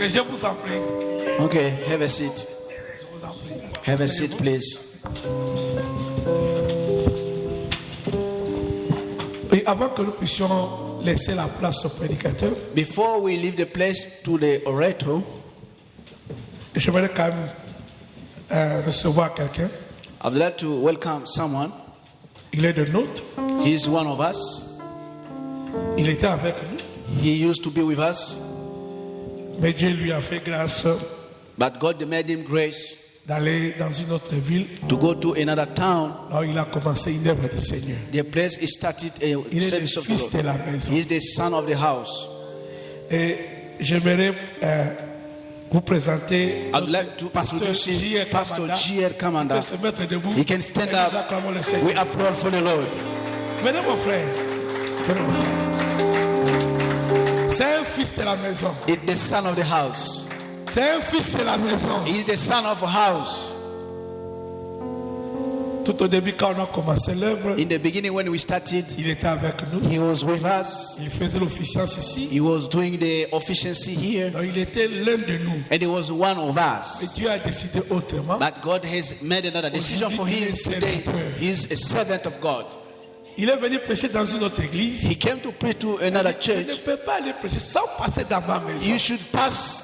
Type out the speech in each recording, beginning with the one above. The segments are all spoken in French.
Ok, je vous en prie. Okay, have a seat. Have a seat, please. Et avant que nous puissions laisser la place au prédicateur, Before we leave the place to the orator, j'aimerais quand même recevoir quelqu'un. I'd like to welcome someone. Il est de nôtre. He's one of us. Il était avec nous. He used to be with us, Mais Dieu lui a fait grâce but God made him grace d'aller dans une autre ville. to go to another town. Là où il a commencé une œuvre du Seigneur. The place he started a Il est le service of fils the de Lord. la maison. He is the son of the house. Et j'aimerais vous présenter I'd like to Pasteur introduce him, J.R. Pastor Kamanda. J.R. Il Kamanda. peut se mettre debout. He can stand Et nous up. acclamons le Seigneur. We applaud for the Lord. Venez mon frère. Venez mon frère. C'est un fils de la maison. He's the son of the house. C'est un fils de la maison. He is the son of a house. Tout au début, quand on a commencé l'œuvre, In the beginning, when we started, il était avec nous. he was with us. Il faisait l'officiance ici. He was doing the officiancy here, Donc, il était l'un de nous. and he was one of Et us. Dieu a décidé autrement. But God has made another decision for him today. He's a servant of God. Il est venu prêcher dans une autre église. He came to preach to another Je ne church. peux pas aller prêcher sans passer dans ma maison. I should pass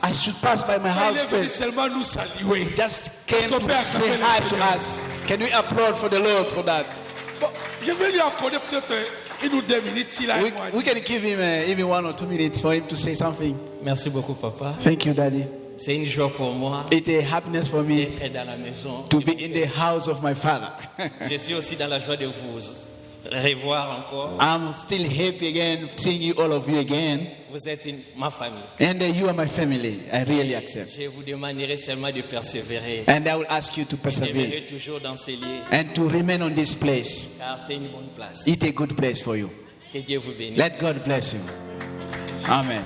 by my Il house est venu first. seulement nous saluer. Just came to say hi to us. Can we applaud for the Lord for that? Bon, je vais lui accorder peut-être une ou deux minutes s'il a un mot à We dire. can give him even 1 or 2 minutes for him to say something. Merci beaucoup, papa. Thank you, Daddy. C'est une joie pour moi It's a happiness for me d'être dans la maison. to be in the house of my Father. Je suis aussi dans la joie de vous revoir encore. I'm still happy again seeing you, all of you again. Vous êtes ma famille. And you are my family. I really accept. Je vous demanderai seulement de persévérer. And I will ask you to Je persevere demeurez toujours dans ces lieux, and to remain on this place. car c'est une bonne place. It's a good place for you. Que Dieu vous bénisse. Let God bless you. Amen.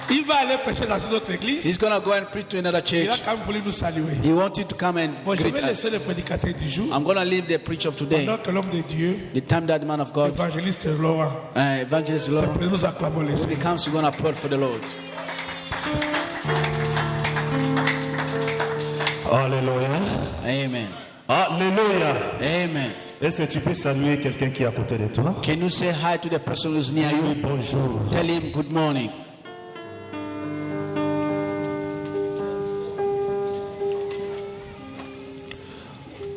Il va aller prêcher dans une autre église. He's going to go and preach to another Il a church. quand même voulu nous saluer. He wanted to come and Bon, je greet vais laisser us. le prédicateur du jour. I'm going to leave the preach of today. Pendant que l'homme de Dieu, The time that the man of God, l'évangéliste Laurent, Evangelist Lord, nous acclamons les when he comes, we're going to applaud for the Lord. Alléluia. Amen. Alléluia. Amen. Est-ce que tu peux saluer quelqu'un qui est à côté de toi? Can you say hi to the person who's near Oui, you? bonjour. Tell him good morning.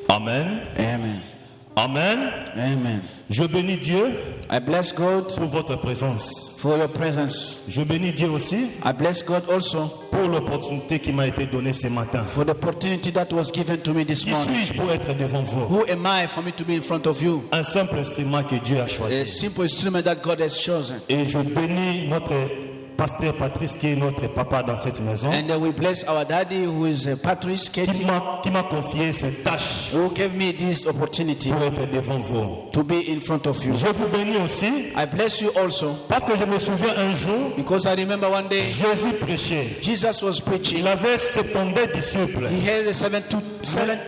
Amen. Amen. Amen. Amen. Je bénis Dieu I bless God pour votre présence. for your presence. Je bénis Dieu aussi I bless God also pour l'opportunité qui m'a été donnée ce matin. for the opportunity that was given to me this Qui morning. suis-je pour être devant vous? Who am I for me to be in front of you? Un simple instrument que Dieu a A choisi. simple instrument that God has chosen. Et je bénis notre pasteur Patrice qui est notre papa dans cette maison, And we bless our daddy who is Patrice qui Katie, m'a confié cette tâche who gave me this opportunity pour être devant vous. to be in front of you. Je vous bénis aussi I bless you also parce que je me souviens un jour, because I remember one day Jésus prêchait. Jesus was preaching. Il avait 70 disciples. He had 72 disciples.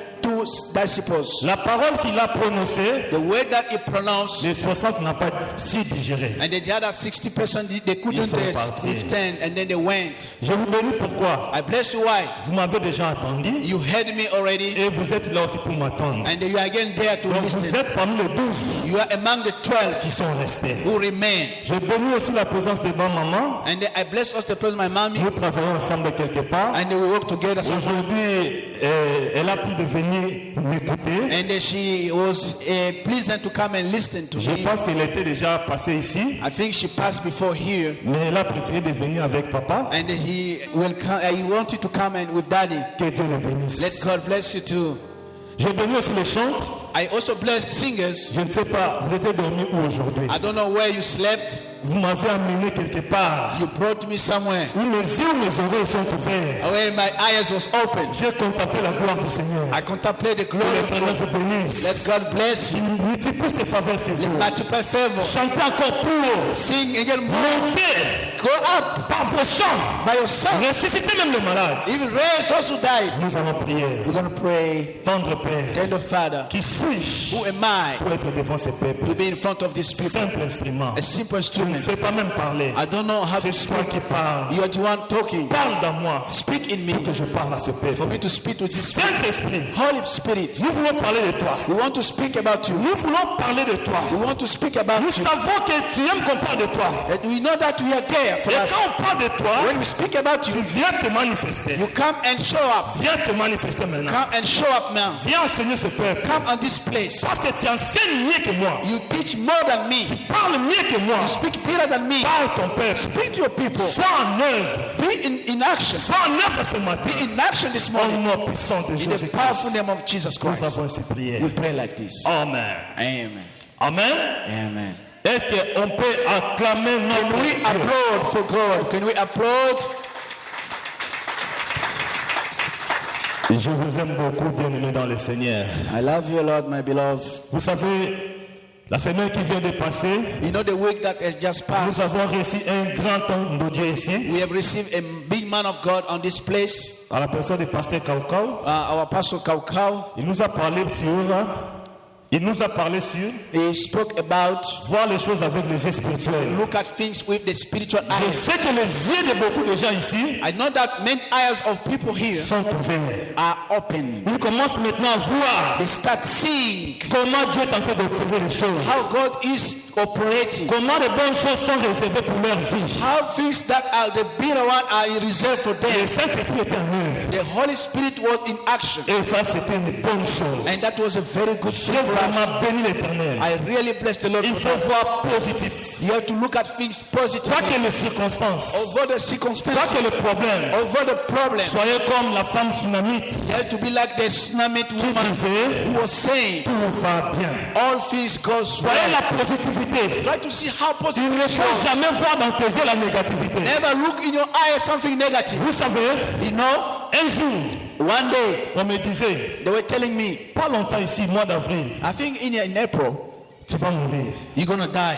La parole qu'il a prononcée, The word that he pronounced, les 60 n'ont pas si digéré. and the other 60% they couldn't Ils sont partis. withstand, and then they went. Je vous bénis pourquoi? I bless you. Why? Vous m'avez déjà entendu You heard me already, et vous êtes là aussi pour m'attendre. and you are again there to Donc vous listen. êtes parmi les 12 You are among the 12 qui sont restés. who remain. Je bénis aussi la présence de ma maman. And I bless us the presence of my mommy, Nous travaillons ensemble quelque part. and we work together. Aujourd'hui, elle a pu venir m'écouter. And she was pleasant to come and listen to Je me. pense qu'elle était déjà passée ici, I think she passed before here, mais elle a préféré de venir avec papa. and he wanted to come and with daddy. Que Dieu le bénisse. Let God bless you too. Je bénis aussi les chantres. I also bless singers. Je ne sais pas, vous étiez dormi où aujourd'hui? I don't know where you slept. Vous m'avez amené quelque part You brought me somewhere où mes yeux, mes oreilles sont ouverts. where my eyes was open. J'ai contemplé la gloire du Seigneur. I contemplate the Que glory of l'Éternel God. vous bénisse. Let God bless you. Il multiplie ses faveurs sur vous. Multiply favor. Chantez encore plus haut. Sing again more. Montez Go up par vos chants. by yourself. Ressuscitez même les malades. Even raise those who died. Nous allons prier. We're going to pray. Tendre Père, Tender Father, qui suis-je who am I pour être devant ce peuple? to be in front of this people? Simple instrument. A simple Tu instrument commandments. sais pas même parler. I don't know how to C'est toi speak. qui parles. You are the one talking. Parle dans moi Speak in me pour que je parle à ce for peuple. me to speak to this Saint-Esprit, Holy Spirit. nous voulons parler de toi. We want to speak about you. Nous voulons parler de toi. We want to speak about Nous you. savons que tu aimes qu'on parle de toi. And we know that we are there for Et us. quand on parle de toi, When we speak about tu you, viens te manifester. you come and show up. Viens te manifester maintenant. Come and show up now. Viens enseigner ce peuple. Come on this place. Parce que tu enseignes mieux que moi. You teach more than me. Parle mieux que moi. You speak better than me. Parle ton peuple. Speak to your people. Sois en œuvre. Be in action. Sois en œuvre ce matin. Be in action this Au morning. nom puissant de In the Jésus-Christ. powerful name of Jesus Nous Christ. avons ces prières. We pray like this. Amen. Amen. Amen. Amen. Est-ce qu'on peut acclamer Can notre we Dieu? applaud for God? Can we applaud? Je vous aime beaucoup, bien-aimés dans le Seigneur. I love you, Lord, my beloved. Vous savez, la semaine qui vient de passer, You know the week that has just nous passed. avons reçu un grand homme de Dieu ici, We have received a big man of God on this place. à la personne du pasteur Kaukau. Our pastor Kaukau. Il nous a parlé sur He spoke about voir les choses avec les yeux spirituels. look at things with the spiritual Je eyes. sais que les yeux de beaucoup de gens ici I know that many eyes of people here sont ouverts. are open. Ils commencent maintenant à voir They start seeing comment Dieu est en train d'opérer les choses. how God is operating. Comment les bonnes choses sont réservées pour leur vie. How things that are the bitter one are reserved for Le them. Saint-Esprit était en œuvre. The Holy Spirit was in action. Et ça, c'était une bonne chose. And that was a very good thing Dieu for us. vraiment béni l'Éternel. I really bless the Lord Il for faut that. voir positif. You have to look at things Pas positively. que les circonstances, Over the pas circumstances, que le problème. over the problem. Soyez comme la femme tsunamite You have to be like the Tsunami qui woman disait who was saying, tout va bien. all things goes Voyez well. la positivité. Try to see how Tu positive ne it faut was. jamais voir dans tes yeux la négativité. Never look in your eye at something negative. Vous savez, You know, un jour, one day on me disait, they were telling me, pas longtemps ici, mois d'avril, I think in April, tu vas mourir. you're going to die.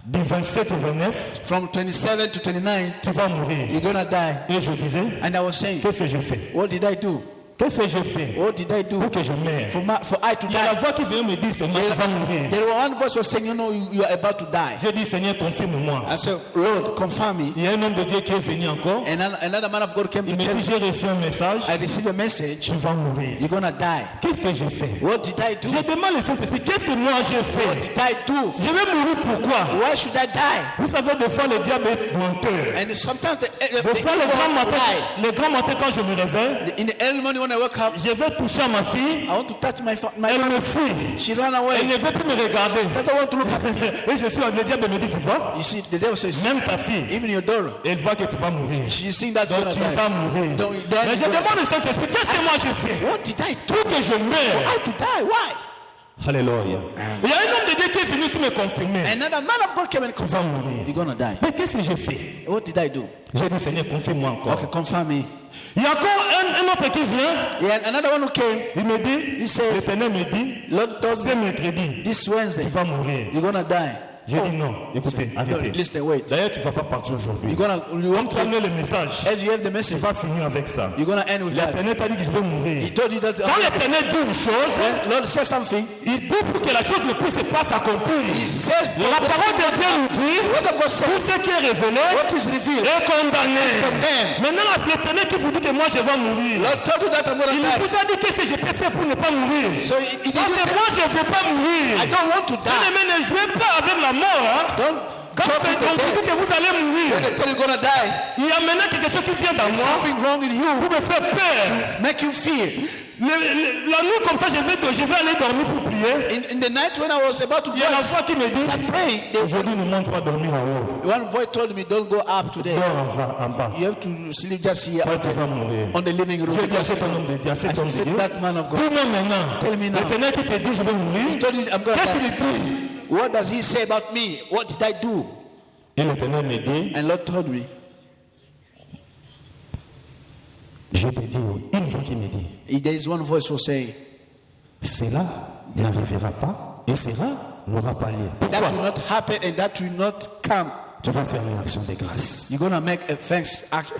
Du 27 au 29, From 27 to 29, tu vas mourir. you're going to die. Et je disais, And I was saying, qu'est-ce que j'ai fait? what did I do? Qu'est-ce que j'ai fait What did I do pour que je meure? for I to Il y a la die? voix qui vient me dire, Seigneur, tu vas mourir. There was one voice was saying, you know, you are about to die. J'ai dit, Seigneur, confirme-moi. I said, Lord, confirm me. Il y a un homme de Dieu qui est venu encore. And another man of God came to Il me tell dit, me, j'ai reçu un message, I received a message, tu vas mourir. you're going to die. Qu'est-ce que j'ai fait? What did I do? Je demande au Saint-Esprit, qu'est-ce que moi j'ai What fait? did I do? Je vais mourir pourquoi? Why should I die? Vous savez, des fois, le diable est menteur. And sometimes Des fois, le grand matin, quand je me réveille, in the early morning when I wake up, je vais toucher à ma fille, I want to touch my elle me fuit. She ran Elle away. ne veut plus me regarder. Doesn't want to look at me. Et je suis le diable me dit, tu vois, You see, the devil says, même ta fille, even your daughter, elle voit que tu vas mourir. she's seeing that you're Donc gonna tu vas die. mourir. Don't- Mais je demande au Saint-Esprit, qu'est-ce que moi j'ai fait What did I do? pour que je meure? How to die? Why? Alléluia. Il y a un homme de Dieu qui est venu sur me confirmer. Another man of God came and Tu vas confirmed, mourir. you're gonna die. Mais qu'est-ce que j'ai fait? What did I do? J'ai dit, Seigneur, confirme-moi encore. Okay, confirm me. Il y a encore un autre qui vient. Yeah, another one who came, Il me dit, He says, l'Éternel me dit, Lord told c'est me mercredi, this Wednesday, tu vas mourir. you're gonna die. J'ai dit non, écoutez, No, arrêtez. listen, wait. D'ailleurs, tu ne vas pas partir aujourd'hui. You Comme want tu as amené le message, as you have the tu message, vas finir avec ça. you're gonna end with that. L'Éternel t'a dit que je vais mourir. He told you that. Quand l'Éternel dit une chose, When Lord said something, il dit pour que la chose ne puisse pas s'accomplir. He said, La parole de Dieu nous dit, the word of God said, tout ce qui est révélé what is revealed, est condamné. condemned. Maintenant, l'Éternel qui vous dit que moi je vais mourir, Lord told you that I'm gonna il die. vous a dit qu'est-ce que je peux faire pour ne pas mourir. So he Parce que didn't. moi je ne veux pas mourir. I don't want to die. Mais ne jouez pas avec la mort. Hein. Don't Quand joke with on the vous dit death. que vous allez mourir, When they tell you you're gonna die, il y a maintenant quelque chose qui vient dans moi something wrong in you, pour me faire peur. make you fear. La nuit comme ça, je vais aller dormir pour prier. In the night when I was about to Il y a la go, voix qui me dit, start praying. aujourd'hui ne monte pas dormir en haut. One voice told me, don't go up today. Dors en bas. You have to sleep just here Toi, tu vas mourir. on the living room. J'ai dit à cet homme de Dieu, à cet homme de said Dieu, that man of God. dis-moi maintenant, Tell me now. l'Éternel qui te dit je vais mourir, Told you I'm gonna qu'est-ce die. qu'il dit? What does he say about me? What did I do? Et l'Éternel me dit, And Lord told me, je te dis, une voix qui me dit, there is one voice who say, cela n'arrivera pas et cela n'aura pas lieu. that Pourquoi? will not happen and that will not come. tu vas faire une action de grâce. You're going to make a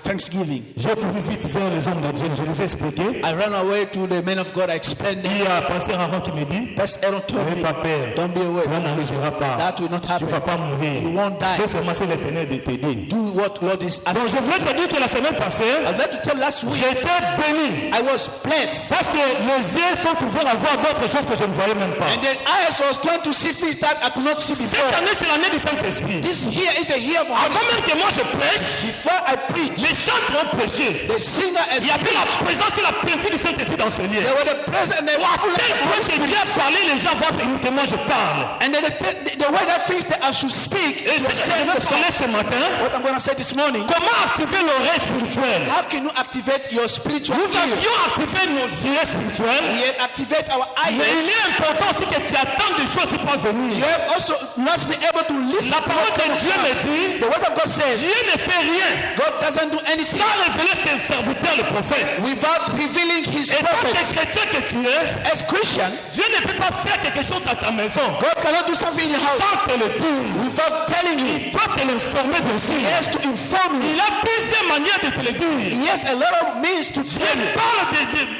thanksgiving. J'ai couru vite vers les hommes de Dieu, je les ai expliqués. I ran away to the men of God. I explained Il them. y a Pasteur Aaron qui me dit, Pastor Aaron told n'aie me, pas peur, don't be aware. cela n'arrivera pas. That will not Tu ne vas happen. pas mourir. You won't die. Fais seulement ce que l'Éternel de t'aider. Do what Lord is Donc asking. je voulais te dire que la semaine passée, I'd like to tell last week, j'étais béni. I was blessed. Parce que les yeux sont ouverts à voir d'autres choses que je ne voyais même pas. And then I was trying to see things that I could not see Cette before. année, c'est l'année du Saint-Esprit. This here is the year of Avant harvest. même que moi je prêche, Before I preach, les chantres ont prêché. the singer Il y has avait la présence et la plénitude du Saint-Esprit dans ce lieu. There were the presence and the Tel que Dieu a parlé, les gens voient que moi je parle. and then the way that things that I should speak. Et c'est ce que je vais parler ce matin. What I'm going to say this morning. Comment activer l'oreille spirituelle? How can you activate your spiritual Nous ear? avions activé nos yeux spirituels. We activate our Mais il eyes. est important aussi que tu attends des choses qui peuvent venir. You have also must be able to listen. La parole de Dieu me dit, The word of God says Dieu ne fait rien God doesn't do anything sans révéler ses serviteurs, le prophète. without revealing His Et tant que prophets. chrétien que tu es, As Christian, Dieu ne peut pas faire quelque chose dans ta maison God cannot do something in your house sans te le dire. without telling you. Il doit te l'informer dessus. He has to inform you. Il a plusieurs manières de te le dire. He has a lot of means to Dieu tell you. parle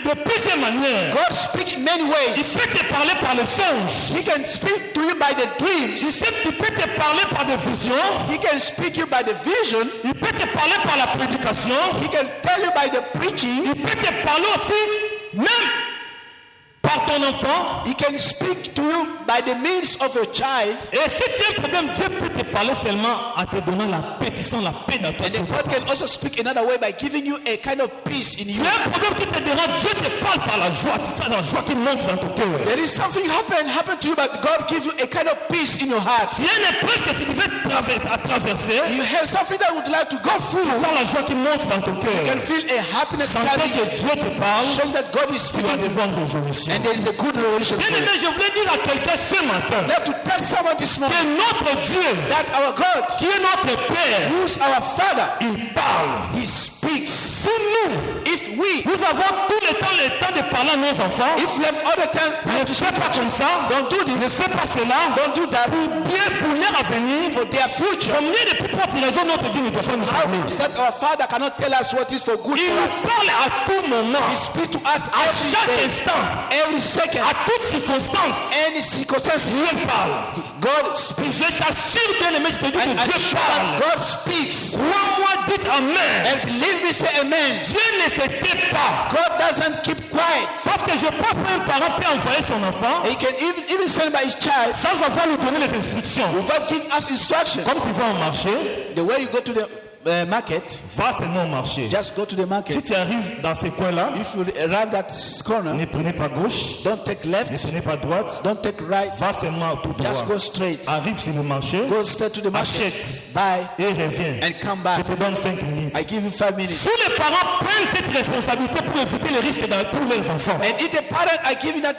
de plusieurs manières. God speaks in many Il ways. peut te parler par le songe. He can speak to you by the dreams. Il peut te parler par des visions. He can speak you by the vision. Il peut te parler par la prédication. He can tell you by the preaching. Il peut te parler aussi même par ton enfant. He can speak to you by the means of a child. Et si tu as un problème, Dieu peut te parler seulement en te donnant la pétition, la paix dans ton And then cœur. God can also speak another way by giving you a kind of peace in Tu you. as un problème qui te dérange, Dieu te parle par la joie. C'est ça la joie qui monte dans ton cœur. There is something happen to you, but God gives you a kind of peace in your heart. Tu as une épreuve que tu devais traverser. You have something that would like to go through. Tu sens la joie qui monte dans ton You can cœur. feel a happiness Sentir coming. que Dieu te parle, Showing that God is tu as speaking des to you. bonnes résolutions. And there is a good revelation for Bien you. aimé, je voulais dire à quelqu'un ce matin Let to tell someone this morning que notre Dieu, that our God, qui est notre Père, who's our Father, il parle. He speaks. Si nous, nous avons tout le temps de parler à nos enfants, If we have all the time, ne fais pas comme ça, ne fais pas cela, don't do that. pour leur avenir, For their future. combien de plus fortes raisons notre Dieu ne doit pas nous How parler? is that our Father cannot tell us what is for good Il for nous us? parle à tout moment, He speaks to us à chaque every day, instant, every second, à toute circonstance. any circumstance. Dieu parle. God speaks. Je t'assure, bien aimé, je te dis And que Dieu sure parle. that God speaks. Crois-moi, dites Amen. And believe me, say amen. Dieu ne se tait pas. God doesn't keep quiet. Parce que je pense qu'un parent peut envoyer son enfant He can even send by his child sans avoir lui donner les instructions. without giving us instructions. Comme tu vas au marché, The way you go to the market, va seulement au marché. just go to the Si market. tu arrives dans ces coins-là, If you arrive at corner, ne prenez pas gauche, don't take ne left, prenez pas droite, don't take right, va seulement tout just droit. go straight. Arrive sur le marché, Go straight to the market, achète buy, et reviens. and come Je back. te donne 5 minutes. I give you 5 minutes. Si les parents prennent cette responsabilité pour éviter les risques pour leurs enfants, And if the parent are giving that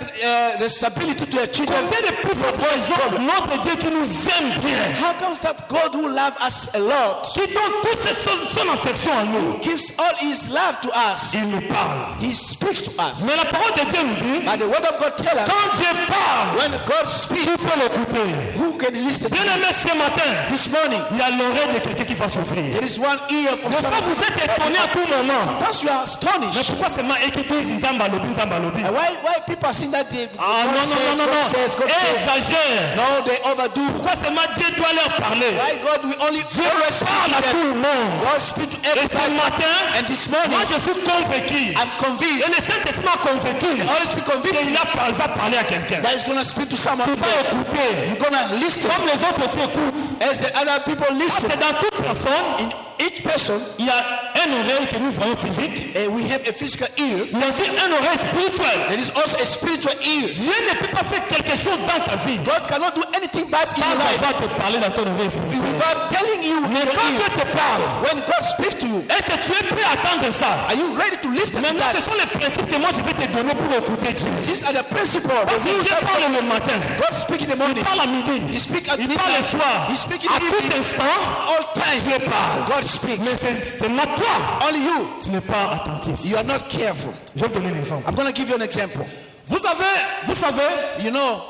responsibility to their children, combien de plus fortes raisons notre Dieu qui nous aime bien, how comes that God who loves us a lot qui donne toute cette son affection à nous, gives all his love to us? il nous parle. He speaks to us. Mais la parole de Dieu nous dit, But the word of God tells us, quand Dieu parle, when God tu speaks, peux l'écouter. who can listen to Bien him? aimé, ce matin, This morning, il y a l'oreille de quelqu'un qui va souffrir. there is one ear of Des fois, someone. vous êtes étonné à tout moment. Sometimes you are Mais astonished. pourquoi seulement écouter Nzamba lobi, Nzamba lobi? And why people are saying that they, Ah God non, says, non, non, God non, says, God non. says. Exagère. No, they overdo. Pourquoi seulement Dieu doit leur parler? Why God will only Dieu always speak parle à to tout them? le monde. God speaks to Et ce everybody. matin, And this morning, moi je suis convaincu. I'm Et convinced. le Saint-Esprit m'a convaincu Always be convinced qu'il va parler à quelqu'un. that He's going to speak to someone. Tu vas écouter. You're going to listen Comme les autres aussi écoutent. as the other people Parce listen. que dans toute personne, In each person, il y a une oreille que nous voyons physique. we have a physical ear. Il y a aussi une oreille spirituelle. There is also a spiritual ear. Dieu ne peut pas faire quelque chose dans ta vie God cannot do anything bad in sans your life avoir te parler dans ton oreille spirituelle. without telling you. in Mais your quand ear. Dieu te parle, When God speaks to you, est-ce que tu es prêt à attendre ça? are you ready to listen to Maintenant, ce that? sont les principes que moi je vais te donner pour écouter Dieu. These are the principles. Parce que Dieu parle le matin, God speaks in the morning. il parle à midi, He speaks at il parle le midnight. soir. He speaks in À the tout evening. instant, All times, Dieu parle. God speaks. Mais c'est seulement toi, Only you. tu n'es pas attentif. You are not careful. Je vais vous donner un exemple. I'm going to give you an example. Vous savez, You know,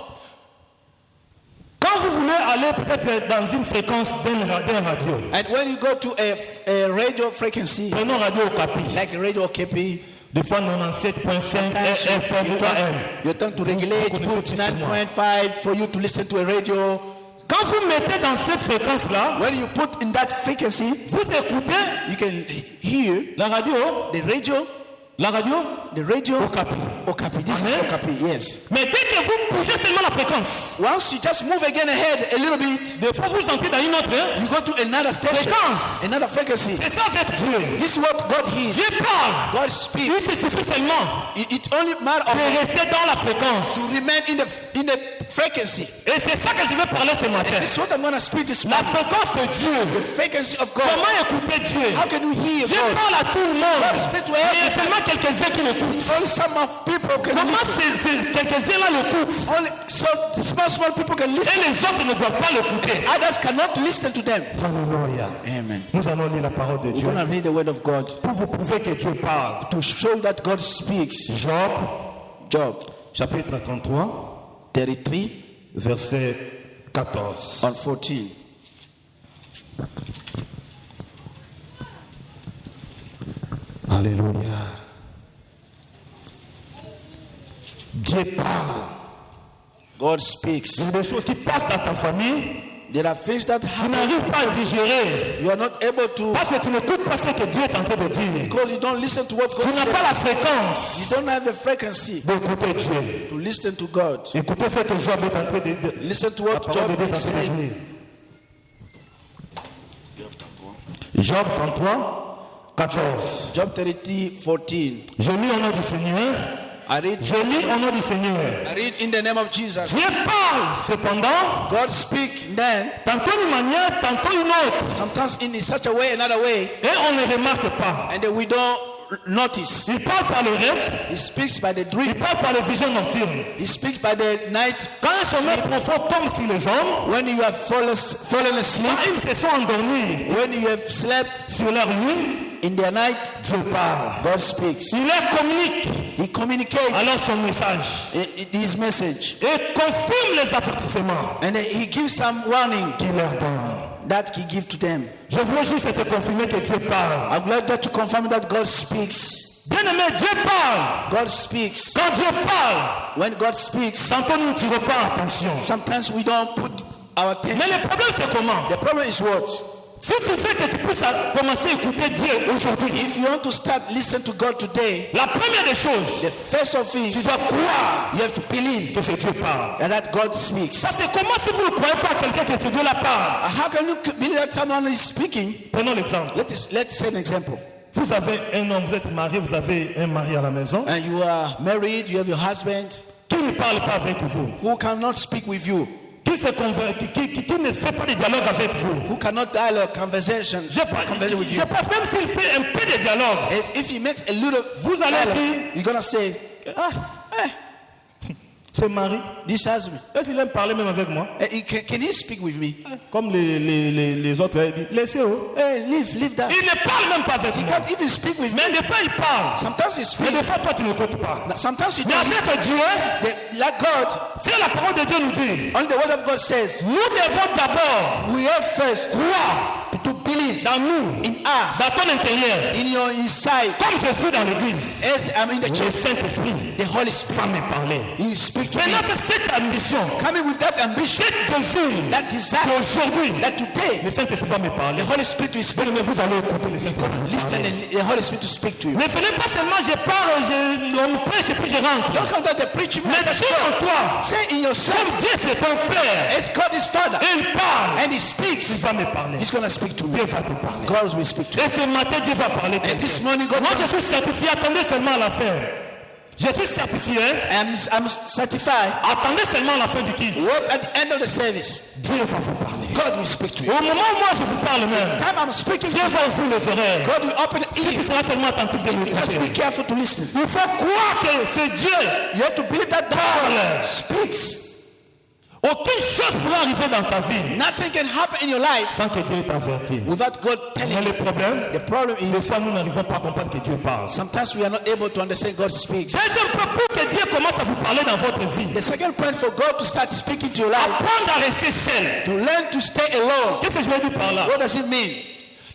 quand Quand vous voulez aller peut-être dans une fréquence d'un radio, And when you go to a radio frequency, prenons Radio Okapi, like Radio KP, des fois 97.5 FM ou AM. you turn to regulate, Vous connaissez put plus que moi. 9.5 for you to listen to a radio. Quand vous mettez dans cette fréquence-là, When you put in that frequency, vous écoutez you can hear la radio, the radio, Okapi. Okapi. This is Amen. Okapi, yes. Mais dès que vous bougez seulement la fréquence, Once you just move again ahead a little bit, des fois vous entrez dans une autre, hein, you go to another station, fréquence. another frequency. C'est ça avec Dieu. This is what God hears. Dieu parle. God Il speaks. se suffit seulement It only matter of de rester dans la fréquence. to remain in the frequency. Et c'est ça que je vais parler ce matin. This is what I'm going to speak this La morning. fréquence de Dieu. The frequency of God. Comment écouter Dieu? How can you hear Dieu God? parle à tout le monde. God speaks to Il y a everyone. seulement quelques-uns qui l'écoutent. Only some of people can Comment listen. ces quelques-uns-là l'écoutent Only small people can et listen. les autres ne doivent pas l'écouter? Others cannot listen to them. Alléluia. Amen. Nous allons lire la parole de We're Dieu going to read the word of God pour vous prouver que Dieu parle. to show that God speaks. Job Chapitre 33, 33 verset 14. on 14. Alléluia. Dieu parle. God speaks. Il y a des choses qui passent dans ta famille, There are things that tu happen. n'arrives pas à digérer You are not able to parce que tu n'écoutes pas ce que Dieu est en train de dire. because you don't listen to what Tu God n'as pas says. la fréquence You don't have the frequency d'écouter Dieu. to listen to God. Écoutez ce que Job est en train de dire. Listen to La what parole de Job Dieu est en is train de saying. dire. Job 33, 14. Job 33, 14. Je lis au nom du Seigneur. I read Du Seigneur. in the name of Jesus. Dieu parle cependant, God speak then, tantôt d'une manière, tantôt une autre. sometimes in such a way, another way, Et on ne remarque pas. and then we don't notice. Il parle par le rêve, He speaks by the il dream. parle par les visions nocturnes. He speaks by the night. Quand un sommeil profond tombe sur les hommes, When you have fallen asleep, quand ils se sont endormis when you have slept sur leur nuit, in their night, Dieu parle. God speaks. Il leur communique He communicates alors son message his message, et confirme les avertissements and then he gives some warning qu'il leur donne. that he gives to them. Je voulais juste te confirmer que Dieu parle. I'm glad that to confirm that God speaks. Bien-aimé, Dieu parle. God speaks. Quand Dieu parle, When God speaks, tantôt nous ne tirons pas attention. sometimes we don't put our Mais attention. le problème c'est comment? The problem is what? Si tu fais que tu puisses commencer à écouter Dieu aujourd'hui, If you want to start listening to God today, la première des choses, the first of things, tu dois croire you have to believe que c'est Dieu parle. that God speaks. Ça c'est comment si vous ne croyez pas à quelqu'un que Dieu la parle. How can you believe that someone is speaking? Prenons l'exemple. Let's say an example. Vous avez un homme, vous êtes marié, vous avez un mari à la maison And you are married, you have your husband qui ne parle pas avec vous, who cannot speak with you, qui ne fait pas de dialogue avec vous. who cannot dialogue conversation with Je you. pense même s'il fait un peu de dialogue, If he makes a little vous allez dialogue, dire, you're gonna say, c'est mari. this husband. Est-ce qu'il aime parler même avec moi? Can he speak with me? Comme les autres, ils disent, laissez-le. Hey, leave that. Il ne parle même pas avec He moi. can't even speak with me. Mais des fois, il parle. Sometimes he Mais speaks. des fois, toi, tu n'écoutes pas. Sometimes you Mais don't listen. avec Dieu, Like God, si la parole de Dieu nous dit, on the word of God says, nous devons d'abord we have first croire to believe dans nous, in us, dans ton intérieur, in your inside. comme je suis dans l'église. As I'm in the Le church, Saint-Esprit the Holy Spirit, va me parler. He speaks to me. Maintenant, cette ambition, Coming with that ambition, cette désir, that desire, qu'aujourd'hui, that today, le Saint-Esprit va me parler. the Holy Spirit will speak. Mais vous allez écouter le Saint-Esprit. Listen, and the Holy Spirit to speak to you. Ne venez pas seulement, je parle, on me prêche et puis je rentre. Don't come to the preaching. Mais dis en toi, Say in yourself, comme Dieu c'est ton Père, as God is Father, il parle, and He il speaks, va me parler. He's gonna speak to me. Dieu va te parler. God will speak to you. Et ce matin, Dieu va parler. And this morning, God, Moi, je suis certifié. Attendez seulement à la fin. Je suis certifié. I'm certified. Attendez seulement à la fin du culte. What at the end of the service, Dieu va vous parler. God will speak to you. Au moment où moi je vous parle même, Time I'm speaking to Dieu you, va ouvrir les oreilles. God will open the Si tu ears. seras seulement attentif de Just be m'écouter. careful to listen. Il faut croire que c'est Dieu. You have to believe that God Parle. speaks. Aucune chose pourra arriver dans ta vie Nothing can happen in your life sans que Dieu t'avertisse. without God telling Mais you. le problème, The problem des is fois nous n'arrivons pas à comprendre que Dieu parle. sometimes we are not able to understand God speaks. Deuxième point, pour que Dieu commence à vous parler dans votre vie, The second point for God to start speaking to your life, apprendre à rester seul. to learn to stay alone. Qu'est-ce que je veux dire par là? What does it mean?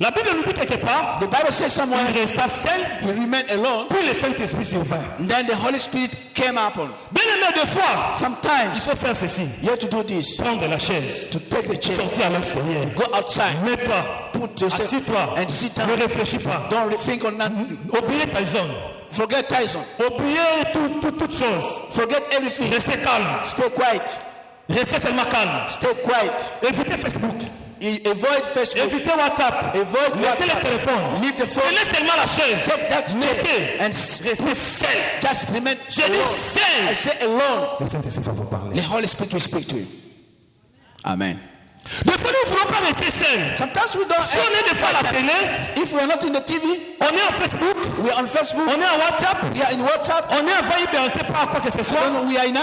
La Bible nous dit quelque part, The Bible says somewhere il resta seul, he remained alone. puis le Saint-Esprit survint. And then the Holy Spirit came upon. Bien aimé, deux fois, il Sometimes faut faire ceci. you have to do this. Prendre la chaise, To take the chair, sortir à l'extérieur, go outside, mets-toi, put yourself assis-toi, and sit ne down. réfléchis pas. Don't think on nothing. Oubliez ta zone, Forget Tyson. oubliez toute chose. Forget everything. Restez calme, Stay quiet. restez seulement calme. Stay quiet. Évitez Facebook, Avoid Facebook. évitez WhatsApp, Avoid laissez le WhatsApp. téléphone, Leave the phone. prenez seulement la chaise, Take that chair mettez, and restez seul. just remain J'ai dit alone. I seul. say alone. Le Saint-Esprit va vous parler. The Holy Spirit will speak to you. Amen. Des fois, nous ne voulons pas rester seuls. Sometimes we don't. Si on est des fois à la télé, If we are not in the TV, on est en Facebook, we are on Facebook. on est en WhatsApp, We are in WhatsApp. on est en Viber, on ne sait pas à quoi que ce soit. And we are in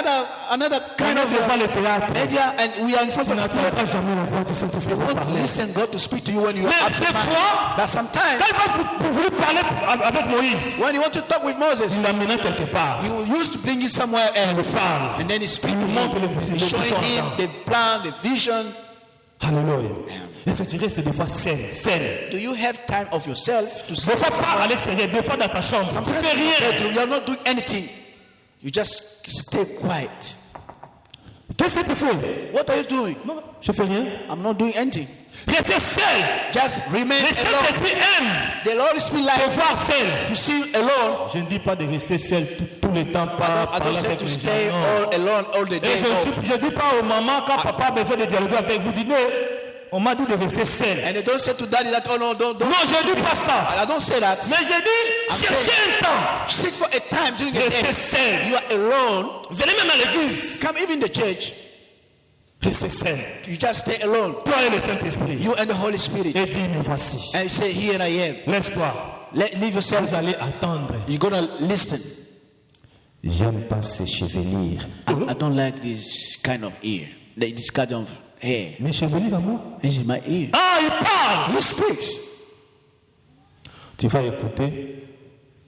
another kind On of est devant le théâtre. media, and we are in front Tu of n'attendras jamais la voix du Saint-Esprit You pour want to parler. listen God to speak to you when you Mais are des absent. fois, But sometimes quand il va vous parler avec Moïse, when you want to talk with Moses, il l'amène quelque part. he will used to bring you somewhere Il else, parle. and then he speaks to Il montre him, le showing him puissant. the plan, the vision. Alléluia. Et ce tu restes des fois seul. Do you have time of yourself to Des fois pas à l'extérieur, des fois dans ta chambre. Tu ne fais rien. You are not doing anything. You just stay quiet. Qu'est-ce que tu fais? What are you doing? Non, je fais rien. I'm not doing anything. Restez seul. Just remain Le alone. Saint-Esprit aime The Lord Spirit te like voir seul. to see you alone. Je ne dis pas de rester seul tout le temps, pas I don't parler say avec to les stay gens. Non. all alone all the Et day. No. je ne dis pas aux mamans quand papa a besoin de dialoguer avec vous, dites non, on m'a dit de rester seul. And they don't say to daddy that, oh no, don't. Non, je ne dis pas ça. I don't say that. Mais je dis, cherchez un temps. Seek for a time during the Restez day. seul. You are alone. Venez même à l'église. Come even the church. Restez seul. You just stay alone. Toi et le Saint-Esprit. You and the Holy Spirit. Et dis, me voici. And you say, here I am. Laisse-toi. Leave yourself. Vous allez attendre. You're gonna listen. J'aime pas ces chevelures. I don't like this kind of ear. This kind of hair. Mes chevelures à moi. This is my ear. Ah, il parle. He speaks. Tu vas écouter.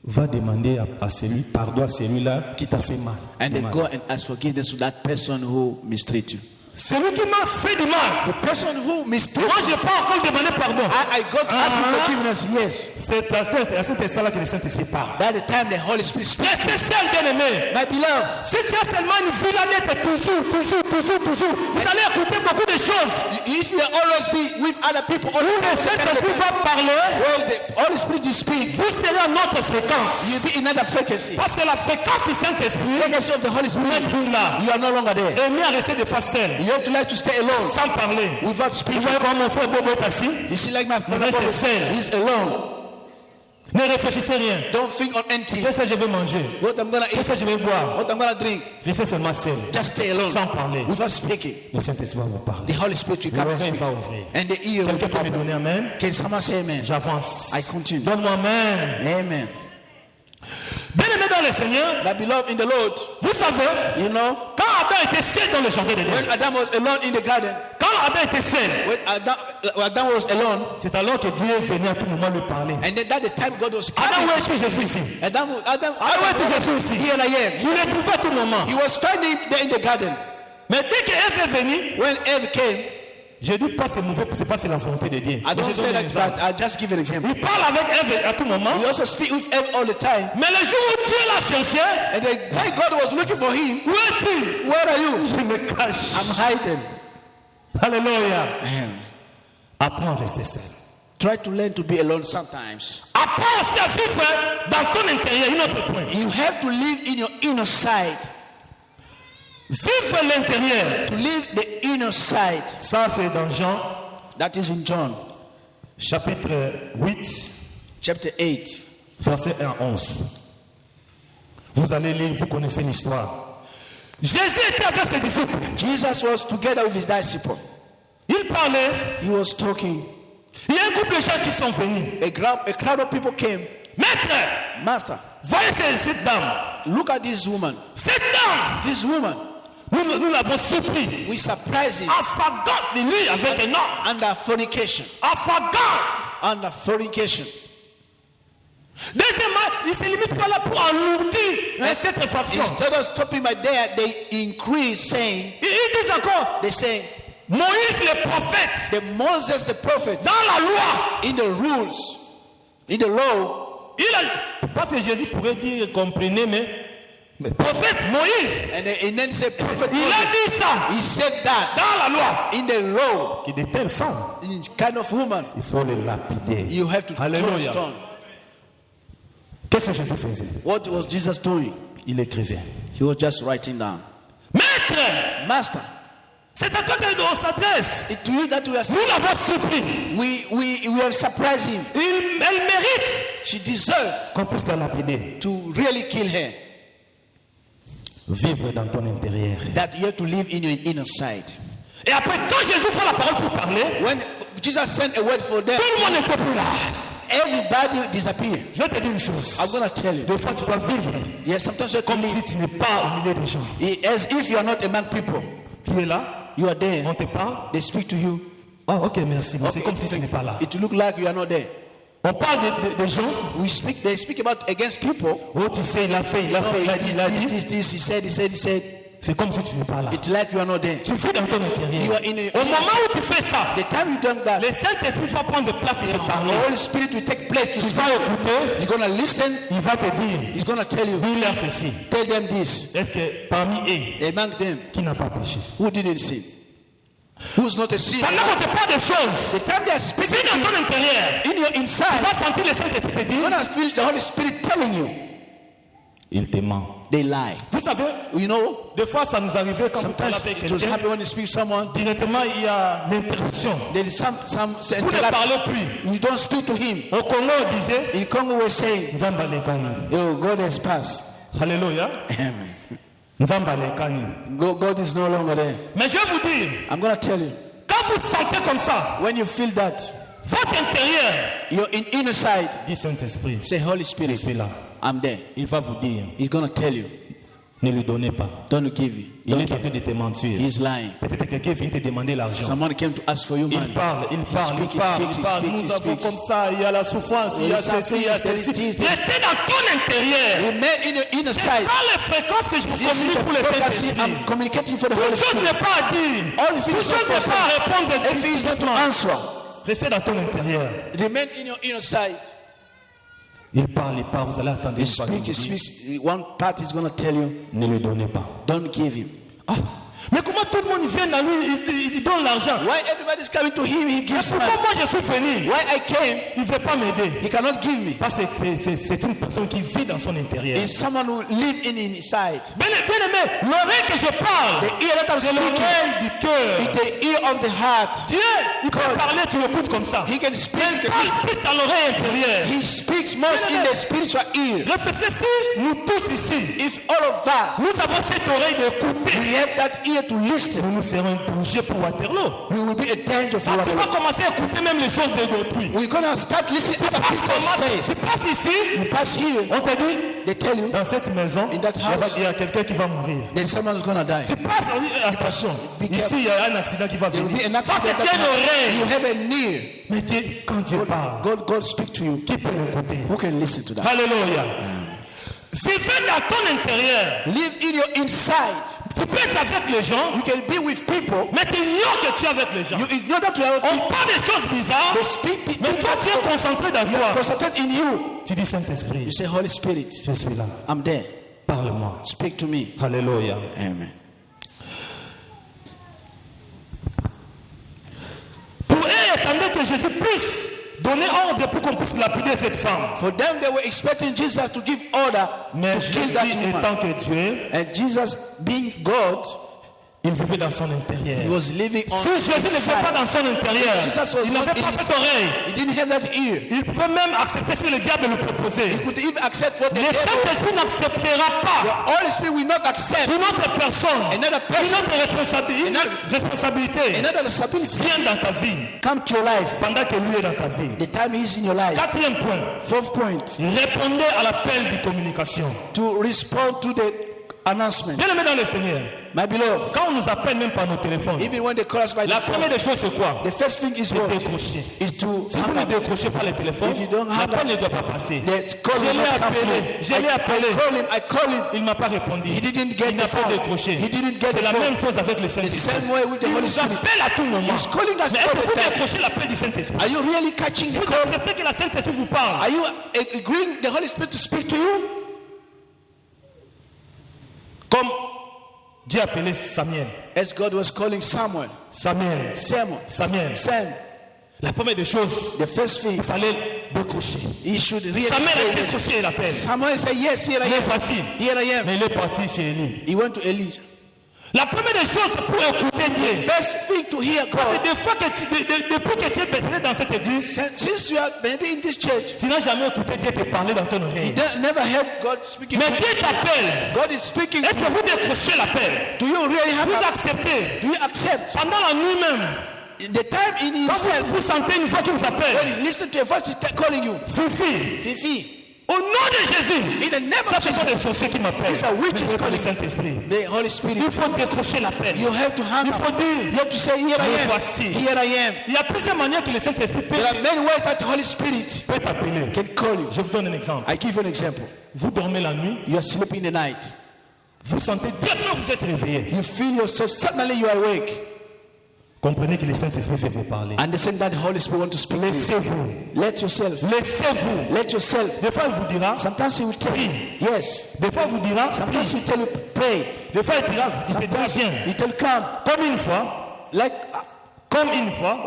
Va demander à celui, pardon à celui-là qui t'a fait mal. And they Mal. go and ask forgiveness to that person who mistreated you. Celui qui m'a fait du mal. The person who mistreated Moi, je n'ai pas encore demandé pardon. I got to ask you forgiveness. Yes. C'est à cet instant-là que le Saint-Esprit parle. By the time the Holy Spirit speaks, Restez seul, bien-aimé. my beloved, Si tu as seulement une villanette toujours, vous allez écouter beaucoup de choses. if you always be with other people, Le Saint-Esprit va parler. well, the Holy Spirit will speak. Vous serez à notre fréquence. You'll be in another frequency. Parce que la fréquence du Saint-Esprit Frequency of the Holy vous Spirit. n'est plus là. You are no longer there. Aimez à rester des fois seul, You have to like to stay alone sans parler. without Vous speaking. voyez comment mon frère Bobo est assis? You see, like my reste brother, seul. he's alone. Ne réfléchissez rien. Don't think on anything. Qu'est-ce que je vais manger? What I'm gonna Qu'est-ce eat, que je vais boire? what I'm gonna drink. Restez seulement seul, Just stay alone sans parler. without speaking. Le Saint-Esprit va vous parler. The Holy Spirit will come and L'oreille speak. va ouvrir. And the ear will Quelqu'un peut me open. donner amen? Can someone say amen? J'avance. I continue. Donne-moi amen. Amen. Bien-aimé dans le Seigneur, My beloved in the Lord, vous savez, you know, quand Adam était seul dans le jardin de when Dieu, Adam was alone in the garden, quand Adam était seul, when Adam was alone, c'est alors que Dieu venait à tout moment lui parler. and then that the time God was Adam, coming. où es-tu? Je suis ici. Adam, où es-tu? Je suis ici. here I am. Il le trouvait à tout moment. He was standing there in the garden. Mais dès que Ève est venue, When Eve came, je dis pas c'est mauvais, c'est pas c'est la volonté de Dieu. I don't Je say donne un that, exemple. but I'll just give an example. Il parle avec Ève à tout moment. He also speak with Eve all the time. Mais le jour où Dieu l'a cherché, And then when God was looking for him, où es-tu? where are you? Je me cache. I'm hiding. Alléluia. Apprends à rester seul. Try to learn to be alone sometimes. Apprends aussi à vivre dans ton intérieur, un autre point. You have to live in your inner side. Vivre l'intérieur. To live the inner side. Ça, c'est dans Jean, That is in John chapitre 8, chapter 8. verset 1 à 11. Vous allez lire, vous connaissez l'histoire. Jésus était avec ses disciples. Jesus was together with his disciples. Il parlait. He was talking. Il y a un groupe de gens qui sont venus. A crowd of people came. Maître, Master, voyez cette dame. look at this woman. Cette dame, This woman, Nous l'avons surpris. We surprise him En flagrance de lui avec un homme. under fornication. En flagrance. Under fornication. Deuxièmement, il ne se limite pas là pour alourdir cette infraction. Instead of stopping by there, they increase, saying, Ils disent encore, they say, Moïse le prophète, the Moses the prophet, dans la loi, in the rules, in the law, parce que Jésus pourrait dire, comprenez, mais prophète Moïse, and then say prophet il a Moses. dit ça He said that dans la loi. in the law, Que de telles femmes, in kind of woman, il faut les lapider. you have to throw a Alléluia. stone. Qu'est-ce que Jésus faisait? What was Jesus doing? Il écrivait. He was just writing down. Maître, Master, c'est à toi qu'on s'adresse. it's to you that we are Nous l'avons surpris. we have surprised him. Elle mérite She deserves qu'on puisse la lapider. to really kill her. Vivre dans ton intérieur. That you have to live in your inner side. Et après, quand Jésus prend la parole pour parler, When Jesus sent a word for them, tout le monde n'était plus là. everybody disappeared. Je vais te dire une chose. I'm gonna tell you. Des fois, tu dois vivre Yes, sometimes you have to comme si live tu n'es pas au milieu des gens. as if you are not among people. Tu es là, You are there. on te parle. They speak to you. Oh, ok, merci. Mais c'est Okay, comme si tu n'es pas là. it look like you are not there. On parle des gens. They speak about against people. Oh, tu sais, il a fait, il a fait, il a dit. This, he said. C'est comme si tu n'es pas là. It's like you are not there. Tu fais dans ton You intérieur. are in a, Au moment où tu fais ça, the time you done that, le Saint-Esprit va prendre place et te the parler. Holy Spirit will take place to Tu speak. vas écouter, You're gonna listen. il va te dire, He's gonna tell you. dis-leur ceci. Tell them this. Est-ce que parmi eux, Among them, qui n'a pas péché? who didn't sin? Who's not a sinner? Pendant qu'on te parle des choses, The time they are speaking vis dans to ton intérieur, you, in your tu inside, vas sentir le Saint-Esprit te you're dire, gonna feel the Holy Spirit telling you. il te ment. They lie. Vous savez, You know, des fois ça nous arrivait quand on parle sometimes avec it was quelqu'un, happy when you speak to someone. directement il y a l'interruption. There is some Vous ne parlez plus. you don't speak to him. Au Congo, on disait, In Congo, we're saying, Nzamba lekani. "Yo, God has passed. Alléluia. Amen. Nzamba lekani. God is no longer there." Mais je vais vous dire, I'm gonna tell you, quand vous sentez comme ça, when you feel that, votre intérieur, you're in inner side. dit Saint-Esprit, Say, Holy je Spirit, suis là. I'm there. Il va vous dire, He's gonna tell you, ne lui donnez pas. don't give you. Il Don't est en give. train de te mentir. He's lying. Peut-être que quelqu'un vient te demander l'argent. Someone came to ask for you Il money. parle, il parle, speaks, il parle, he speaks, il parle. he Nous speaks, avons he speaks. comme ça, il y a la souffrance, il y a Yes, ceci, il y a there is ceci. this. Restez dans ton intérieur. Remain in your inner C'est side. ça les fréquences que je vous This is communique the pour le frequency Saint-Esprit. I'm communicating for the Toute Holy chose Spirit. n'est pas à dire. All the Toute things chose not n'est pas à répondre If he is not to directement. answer, Restez dans ton intérieur. remain in your inner side. Il parle, vous allez attendre He une fois qu'il speaks, he vous dit, speaks. One part is going to tell you, ne lui donnez pas. don't give him. Ah, mais comment tout le monde vient à lui, il donne l'argent? Why everybody is coming to him, he gives C'est pourquoi money. moi je suis venu. Why I came, Il ne veut pas m'aider. he cannot give me. Parce que c'est une personne qui vit dans son intérieur. It's someone who lives in inside. Bien aimé, l'oreille que je parle, The ear that I'm c'est speaking, l'oreille du cœur. it's the ear of the heart. Dieu, il peut parler, tu l'écoutes comme ça. He can speak. Il parle plus dans l'oreille intérieure. He speaks most in the spiritual ear. Réfléchissez, nous tous ici, If all of us, nous avons cette oreille d'écouter. we have that ear to listen, Nous serons un danger pour Waterloo. we will be a danger for Ah, tu our vas commencer à écouter même les choses d'autrui. We're going to start listening to other Parce people que say. tu passes ici, You pass here, on te dit, they tell you, dans cette maison, In that house, il y a quelqu'un qui va mourir. then someone's going to die. Tu passes, on dit, attention, Be ici careful. il y a un accident qui va There will be venir. an Parce que accident. tu as une You oreille. have a ear. Mais Dieu, quand Dieu parle, God speak to you. qui peut l'écouter? Who can listen to that? Alléluia. Vivez dans ton intérieur. Live in your inside. Tu peux être avec les gens, You can be with people. mais tu ignores que tu es avec les gens. You ignore that you have On people. parle des choses bizarres, They speak. mais toi tu es concentré dans toi. Concentrate in you. Tu dis Saint-Esprit, You say, Holy Spirit, je suis là. I'm there. Parle-moi. Speak to me. Alléluia. Amen. Pour eux, attendez que Jésus puisse donner ordre pour qu'on puisse lapider cette femme. For them, they were expecting Jesus to give order Mais to kill Jésus that woman. étant que Dieu, And Jesus, being God, il vivait dans son he intérieur. was living on Si Jésus ne vivait pas inside. dans son intérieur, Jesus was il not n'avait pas in cette oreille. He didn't have that ear. Il pouvait même accepter ce que le diable lui proposait. He could even accept what the Le devil. Saint-Esprit n'acceptera pas The Holy Spirit will not accept une autre personne, another une person, autre responsabilité another responsibility vient dans ta vie come to your life. pendant que lui est dans ta vie. The time he is in your life. Quatrième point, Fourth point, répondez à l'appel de communication. to respond to the announcement. Bien aimé dans le Seigneur. My beloved, Quand on nous appelle même par nos téléphones, even when they call us by the la phone, première des choses c'est quoi? the first thing is C'est what? décrocher. Is to Si vous ne décrochez pas le téléphone, If you don't have l'appel ne doit pas passer. the call Je will l'ai not come appelé, through. je l'ai appelé. I call him. Il ne m'a pas répondu. He didn't get Il n'a the pas phone. décroché. He didn't get C'est the la phone. même chose avec le The Saint-Esprit. same way with the Il Holy nous Spirit. appelle à tout moment. He's calling us Mais est-ce all que the vous time. décrochez l'appel du Saint-Esprit? Are you really catching the Vous call? acceptez que la Saint-Esprit vous parle? Are you agreeing the Holy Spirit to speak to you? Comme Dieu appelait Samuel. As God was calling Samuel. Samuel. Samuel. La première des choses, The first thing, il fallait décrocher. he should really Samuel say a that. décroché l'appel. Samuel said, yes, here I Mais am. voici. Here I am. Mais il est parti chez Élie. He went to Elijah. La première des choses, c'est pour écouter Dieu. First thing to hear Parce God. que des fois que depuis que tu es pénétré dans cette église, Since you are maybe in this church, tu n'as jamais écouté Dieu te parler dans ton you oreille. never heard God speaking. Mais to Dieu you. t'appelle. God is speaking. Est-ce que vous décrochez l'appel? Do you really have Vous a, acceptez. do you accept? Pendant la nuit même, The time in quand himself, vous sentez une voix qui vous when appelle, you listen to a voice calling you, Fifi, Fifi, au nom de Jésus, in the name ça of ce sont des Jesus, sorciers qui m'appellent. these are witches Mais pas le calling. Saint-Esprit. The Holy Spirit. Il faut décrocher l'appel. You have to hang Il up. faut dire, You have to say, here I me am. voici. Here I am. Il y a plusieurs manières que le Saint-Esprit peut There are many ways that the Holy Spirit t'appeler. can call you. Je vous donne un exemple. I give you an example. Vous dormez la nuit, You are sleeping in the night. vous sentez directement que vous êtes réveillé. You feel yourself, suddenly you are awake. Comprenez que le Saint-Esprit fait vous parler. Understand that the Holy Spirit wants to speak to you. Laissez-vous. Let yourself. Laissez-vous. Let yourself. Des fois, il vous dira, Sometimes he will tell you, yes. des fois, il vous dira, Sometimes he will tell you, pray. des fois, il dira, il te dira, viens. He tell you, come. Comme une fois,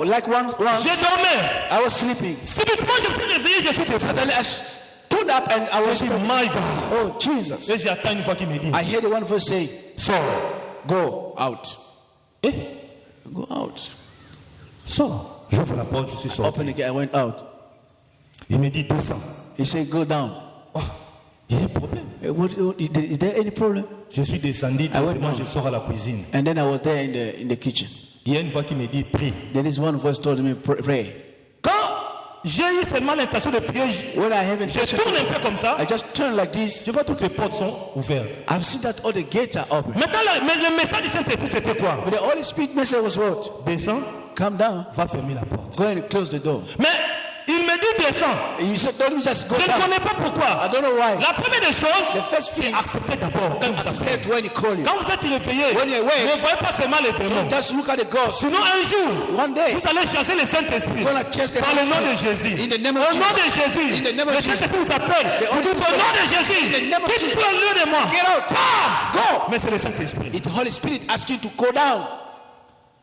Like once, je dormais. I was sleeping. Subitement, je me suis réveillé, je suis réveillé. Suddenly I stood up and I Je was suis sleeping. my God. Oh, Jesus. Et j'attends une fois qu'il me dit, I heard the one voice say, sors. go out. Eh? Go out. Sors. J'ouvre la porte, je suis sorti. Open again. I went out. Il me dit, descends. He said, go down. Oh, il y a un problème. Is there any problem? Je suis descendu, went moi down. je sors à la cuisine. And then I was there in the kitchen. Il y a une fois qu'il me dit, prie. Then this one voice told me, pray. Quand j'ai eu seulement l'intention de prier, When I have je tourne un peu comme ça. I just turn like this. Je vois toutes les portes sont ouvertes. I've seen that all the gates are open. Maintenant, le message du Saint-Esprit, c'était quoi? But the Holy Spirit message was what? Descends, Come down. va fermer la porte. Go and close the door. Mais il me dit descends. And you said, don't just go Je ne down. connais pas pourquoi. I don't know why. La première des choses, The first c'est thing, accepter d'abord quand vous accept acceptez. when he call you. Quand vous êtes réveillé, When you're awake, ne voyez pas seulement les démons. Don't just look at the ghost. Sinon, un jour, One day, vous allez chasser le Saint-Esprit. you're going to chase the Par le nom de Holy Spirit. Jésus. In the name of Au nom de Jesus. Jésus. In the name of Le Jesus. Saint-Esprit vous appelle. Vous Holy dites au Spirit. nom de In the Jésus. name of Quitte Jesus. le lieu de moi. Get out. Go. Mais c'est le Saint-Esprit. It's the Holy Spirit asking you to go down.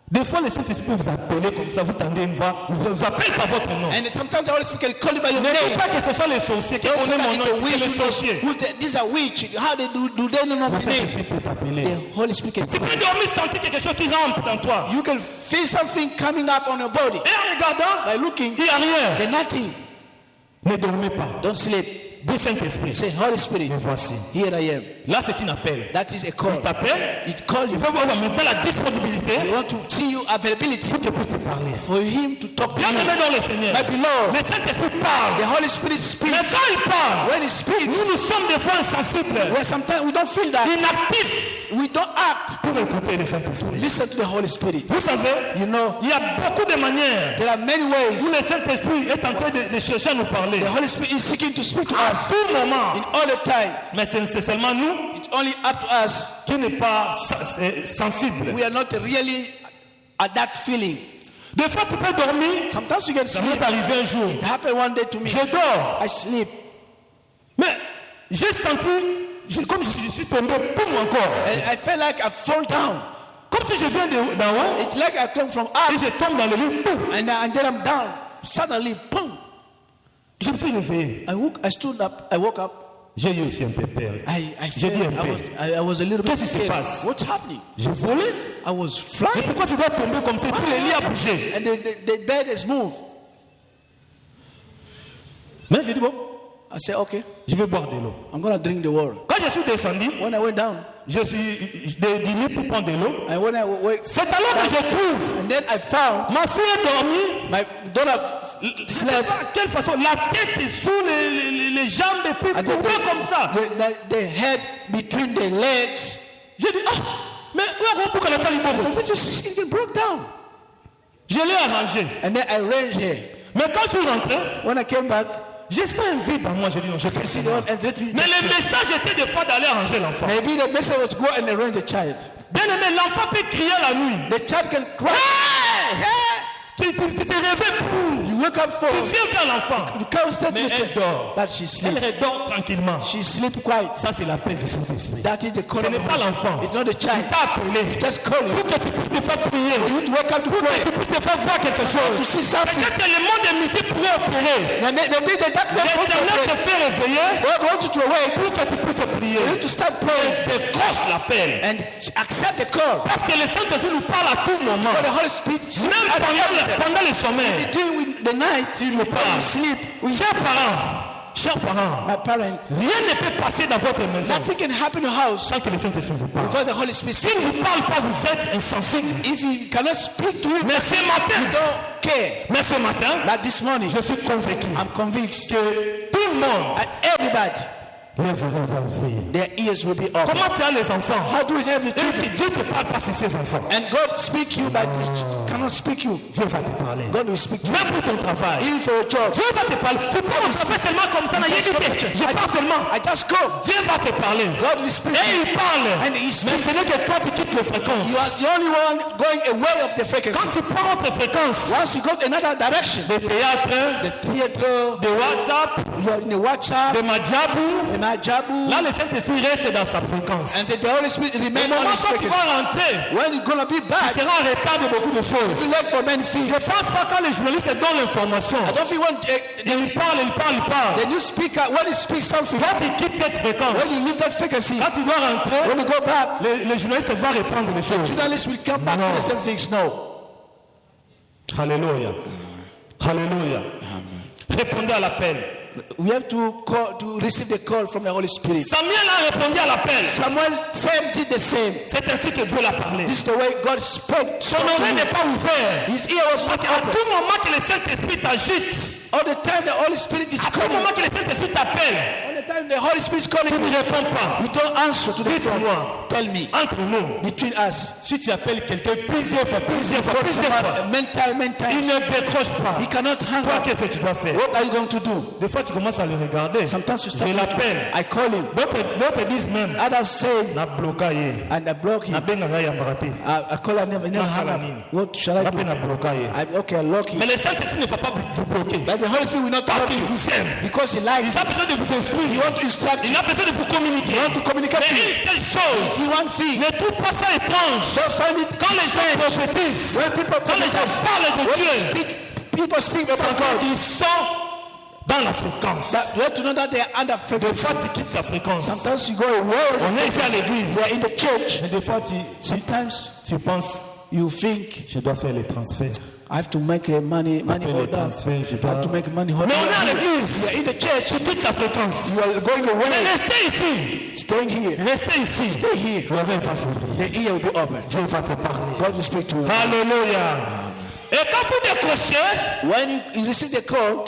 Des fois, le Saint-Esprit peut vous appeler comme ça. Vous tendez une voix. Vous appelle par votre nom. And sometimes the Holy Spirit can call you by your Ne dites name. pas que ce soit les sorciers qui Don't say connaissent that mon it's nom. a C'est witch. les sorciers. These are witch. How they do they know Le my Saint-Esprit name? peut t'appeler. The Holy Spirit can Tu call peux you. dormir, sentir quelque chose qui rampe dans toi. You can feel something coming up on your body. Et en regardant, By looking, il n'y a rien. there's nothing. Ne dormez pas. Don't sleep. Dis Saint-Esprit. Say, Holy Spirit, Me voici. here I am. Là, c'est un appel. That is a call. Il t'appelle. It call Il you. veut voir maintenant la disponibilité We want to see you availability pour qu'il puisse te parler. for him to talk to Bien you. aimé dans le Seigneur. My beloved, Le Saint-Esprit parle. the Holy Spirit Mais speaks. quand il parle, When he speaks, nous sommes des fois insensibles, well, sometimes we don't feel that. inactifs We don't act. pour écouter le Saint-Esprit. Listen to the Holy Spirit. Vous savez, You know, il y a beaucoup de manières there are many ways où le Saint-Esprit est en train de chercher à nous parler. the Holy Spirit is seeking to speak to À us tout moment. in all the time. Mais c'est seulement nous It's only up to us. qui n'est pas sensibles. We are not really at that feeling. Des fois, tu peux dormir. Sometimes you can Ça m'est sleep. arrivé un jour. It happened one day to me. Je dors. I sleep. Mais j'ai senti comme si je suis tombé, boum encore. And I felt like I fall down. Comme si je viens d'en haut It's like I come from et up je tombe dans le lit, boum. and then I'm down. Suddenly, boom. Je me suis réveillé. I stood up. I woke up. J'ai eu aussi un peu peur. I J'ai dit un peu. I was a little bit Qu'est-ce qui se scared. passe? What's happening? J'ai volé. I was Mais flying pourquoi tu dois tomber comme ça? Tout le lit a bougé. and the bed is moved. Mais j'ai dit bon, I said, okay, je vais boire de l'eau. I'm going to drink the water. Quand je suis descendu, When I went down, je suis du lit pour prendre de l'eau. And when I went, C'est alors que je trouve and then I found ma fille est dormie. my daughter Je sais slept. pas à quelle façon, la tête est sous les jambes et puis And then courbée comme ça. the head between the legs. J'ai dit, ah, mais où est-ce qu'on a pas So it just it broke down. Je l'ai arrangé. And then I arranged her. Mais quand je suis rentré, When I came back, j'ai senti un vide en moi. J'ai dit, non, je peux see the one and Mais le message était des fois d'aller arranger l'enfant. maybe the message was go and arrange the child. Bien aimé, l'enfant peut crier la nuit. The child can cry. Tu te réveilles pour. You wake up for. Tu viens vers l'enfant. You can't stay to Mais the elle child. dort. But she sleeps. Elle dort tranquillement. She sleeps quiet. Ça, c'est l'appel du Saint-Esprit. That is the call Ce of n'est the pas Holy l'enfant. Spirit. It's not the Il child. t'a appelé. Just call Pour you. que tu puisses te faire prier. For you to wake up to Pour que pray. tu puisses te faire voir quelque chose. To see something. Peut-être le monde des musiques pourrait opérer. And they need the darkness for L'éternel te you. fait réveiller God wants you to awake. pour que tu puisses prier. For you to start praying Décroche l'appel. and accept the call. Parce que le Saint-Esprit nous parle à tout moment. For the Holy Spirit, Même pendant le sommeil. during the night, Il nous when parle. you sleep, Chers parents, my parents, rien ne peut passer dans votre maison nothing can happen in the house sans que le Saint-Esprit vous parle. before the Holy Spirit. S'il ne vous parle pas, vous êtes insensible. If he cannot speak to you, Mais ce you matin, don't care. but But this morning, je suis convaincu I'm convinced que tout le monde, that everybody, les oreilles vont ouvrir. their ears will be open. Comment tu as les enfants? How do we have the Et children? que Dieu ne parle pas sur ses enfants. And God speak you, but cannot speak you. Dieu va te parler. God will speak to you. Même pour ton travail. Even for your job. Dieu va te parler. Tu peux au travail seulement comme ça. Je parle seulement. I just go. Dieu va te parler. God will speak. Et il parle. And he Mais speaks. ce n'est que toi qui quittes les fréquences. You are the only one going away of the Quand frequency. tu prends autre fréquence, Once you go another direction, de théâtre, the theater, de WhatsApp, you are in the WhatsApp, de Madjabou, the Majabu, là le Saint-Esprit reste dans sa fréquence. and the Holy Spirit Au remain on moment his où tu frequency. vas rentrer, When you're gonna be tu back, seras en retard de beaucoup de you choses. late for many things. Je ne pense pas quand les journalistes donnent l'information. I don't think when Il parle. the new speaker, when he speaks something, Quand tu quittes cette fréquence, when you leave that frequency, quand tu dois rentrer, when you go back, les journalistes vont répondre les choses. journalists will come back to the same things. No. Alléluia. Alléluia. Répondez à l'appel. We have to call to receive the call from the Holy Spirit. Samuel a répondu à l'appel. Samuel did the same. C'est ainsi que Dieu l'a parlé. This is the way God spoke. Son oreille n'est pas ouverte. His ear was Parce not qu'à open. tout moment que le Saint-Esprit t'agite, All the time the Holy Spirit is à tout calling. moment que le Saint-Esprit t'appelle, All the time the Holy Spirit is calling tu ne you. réponds pas. You don't answer to the phone. Dites-moi, Tell me. entre nous, Between us. si tu appelles quelqu'un plusieurs fois, Many times. il ne décroche pas. He cannot hang Toi, up. qu'est-ce que tu dois faire? What are you going to do? Des fois, tu commences à le regarder. Sometimes you start Je l'appelle. I call him. D'autres disent même, Others say, na bloqué. and I block him. Na benga ya mbarate. I call her never hang up. What shall I Na do? benga bloqué. Okay, I lock him. Mais le Saint-Esprit ne va pas vous bloquer. But the Holy Spirit will not Parce block qu'il you vous aime. because he likes Il a you. besoin de vous He instruire. wants to instruct Il you. a besoin de vous communiquer. He wants to communicate Mais to you. une seule chose, See one thing. ne trouve pas ça étrange. Don't find it Quand les gens prophétisent, when people quand les gens parlent de Dieu, people speak about quand God. ils sont dans la fréquence. But you have to know that they are under Des frequency. fois, tu quittes la fréquence. Sometimes you go away. On est ici à l'église. We are in the church. Mais des fois, Sometimes tu penses, you think je dois faire les transferts. I have to make a money Après les order. transferts, je I have to dois... make money Mais order. on est à We l'église. are in the church. Tu quittes la fréquence. You are going Mais away. restez ici. Staying here. Restez ici. Stay here. L'oreille va s'ouvrir. The ear will be open. Dieu va te parler. God will speak to you. Alléluia. Et quand vous décrochez, When you receive the call,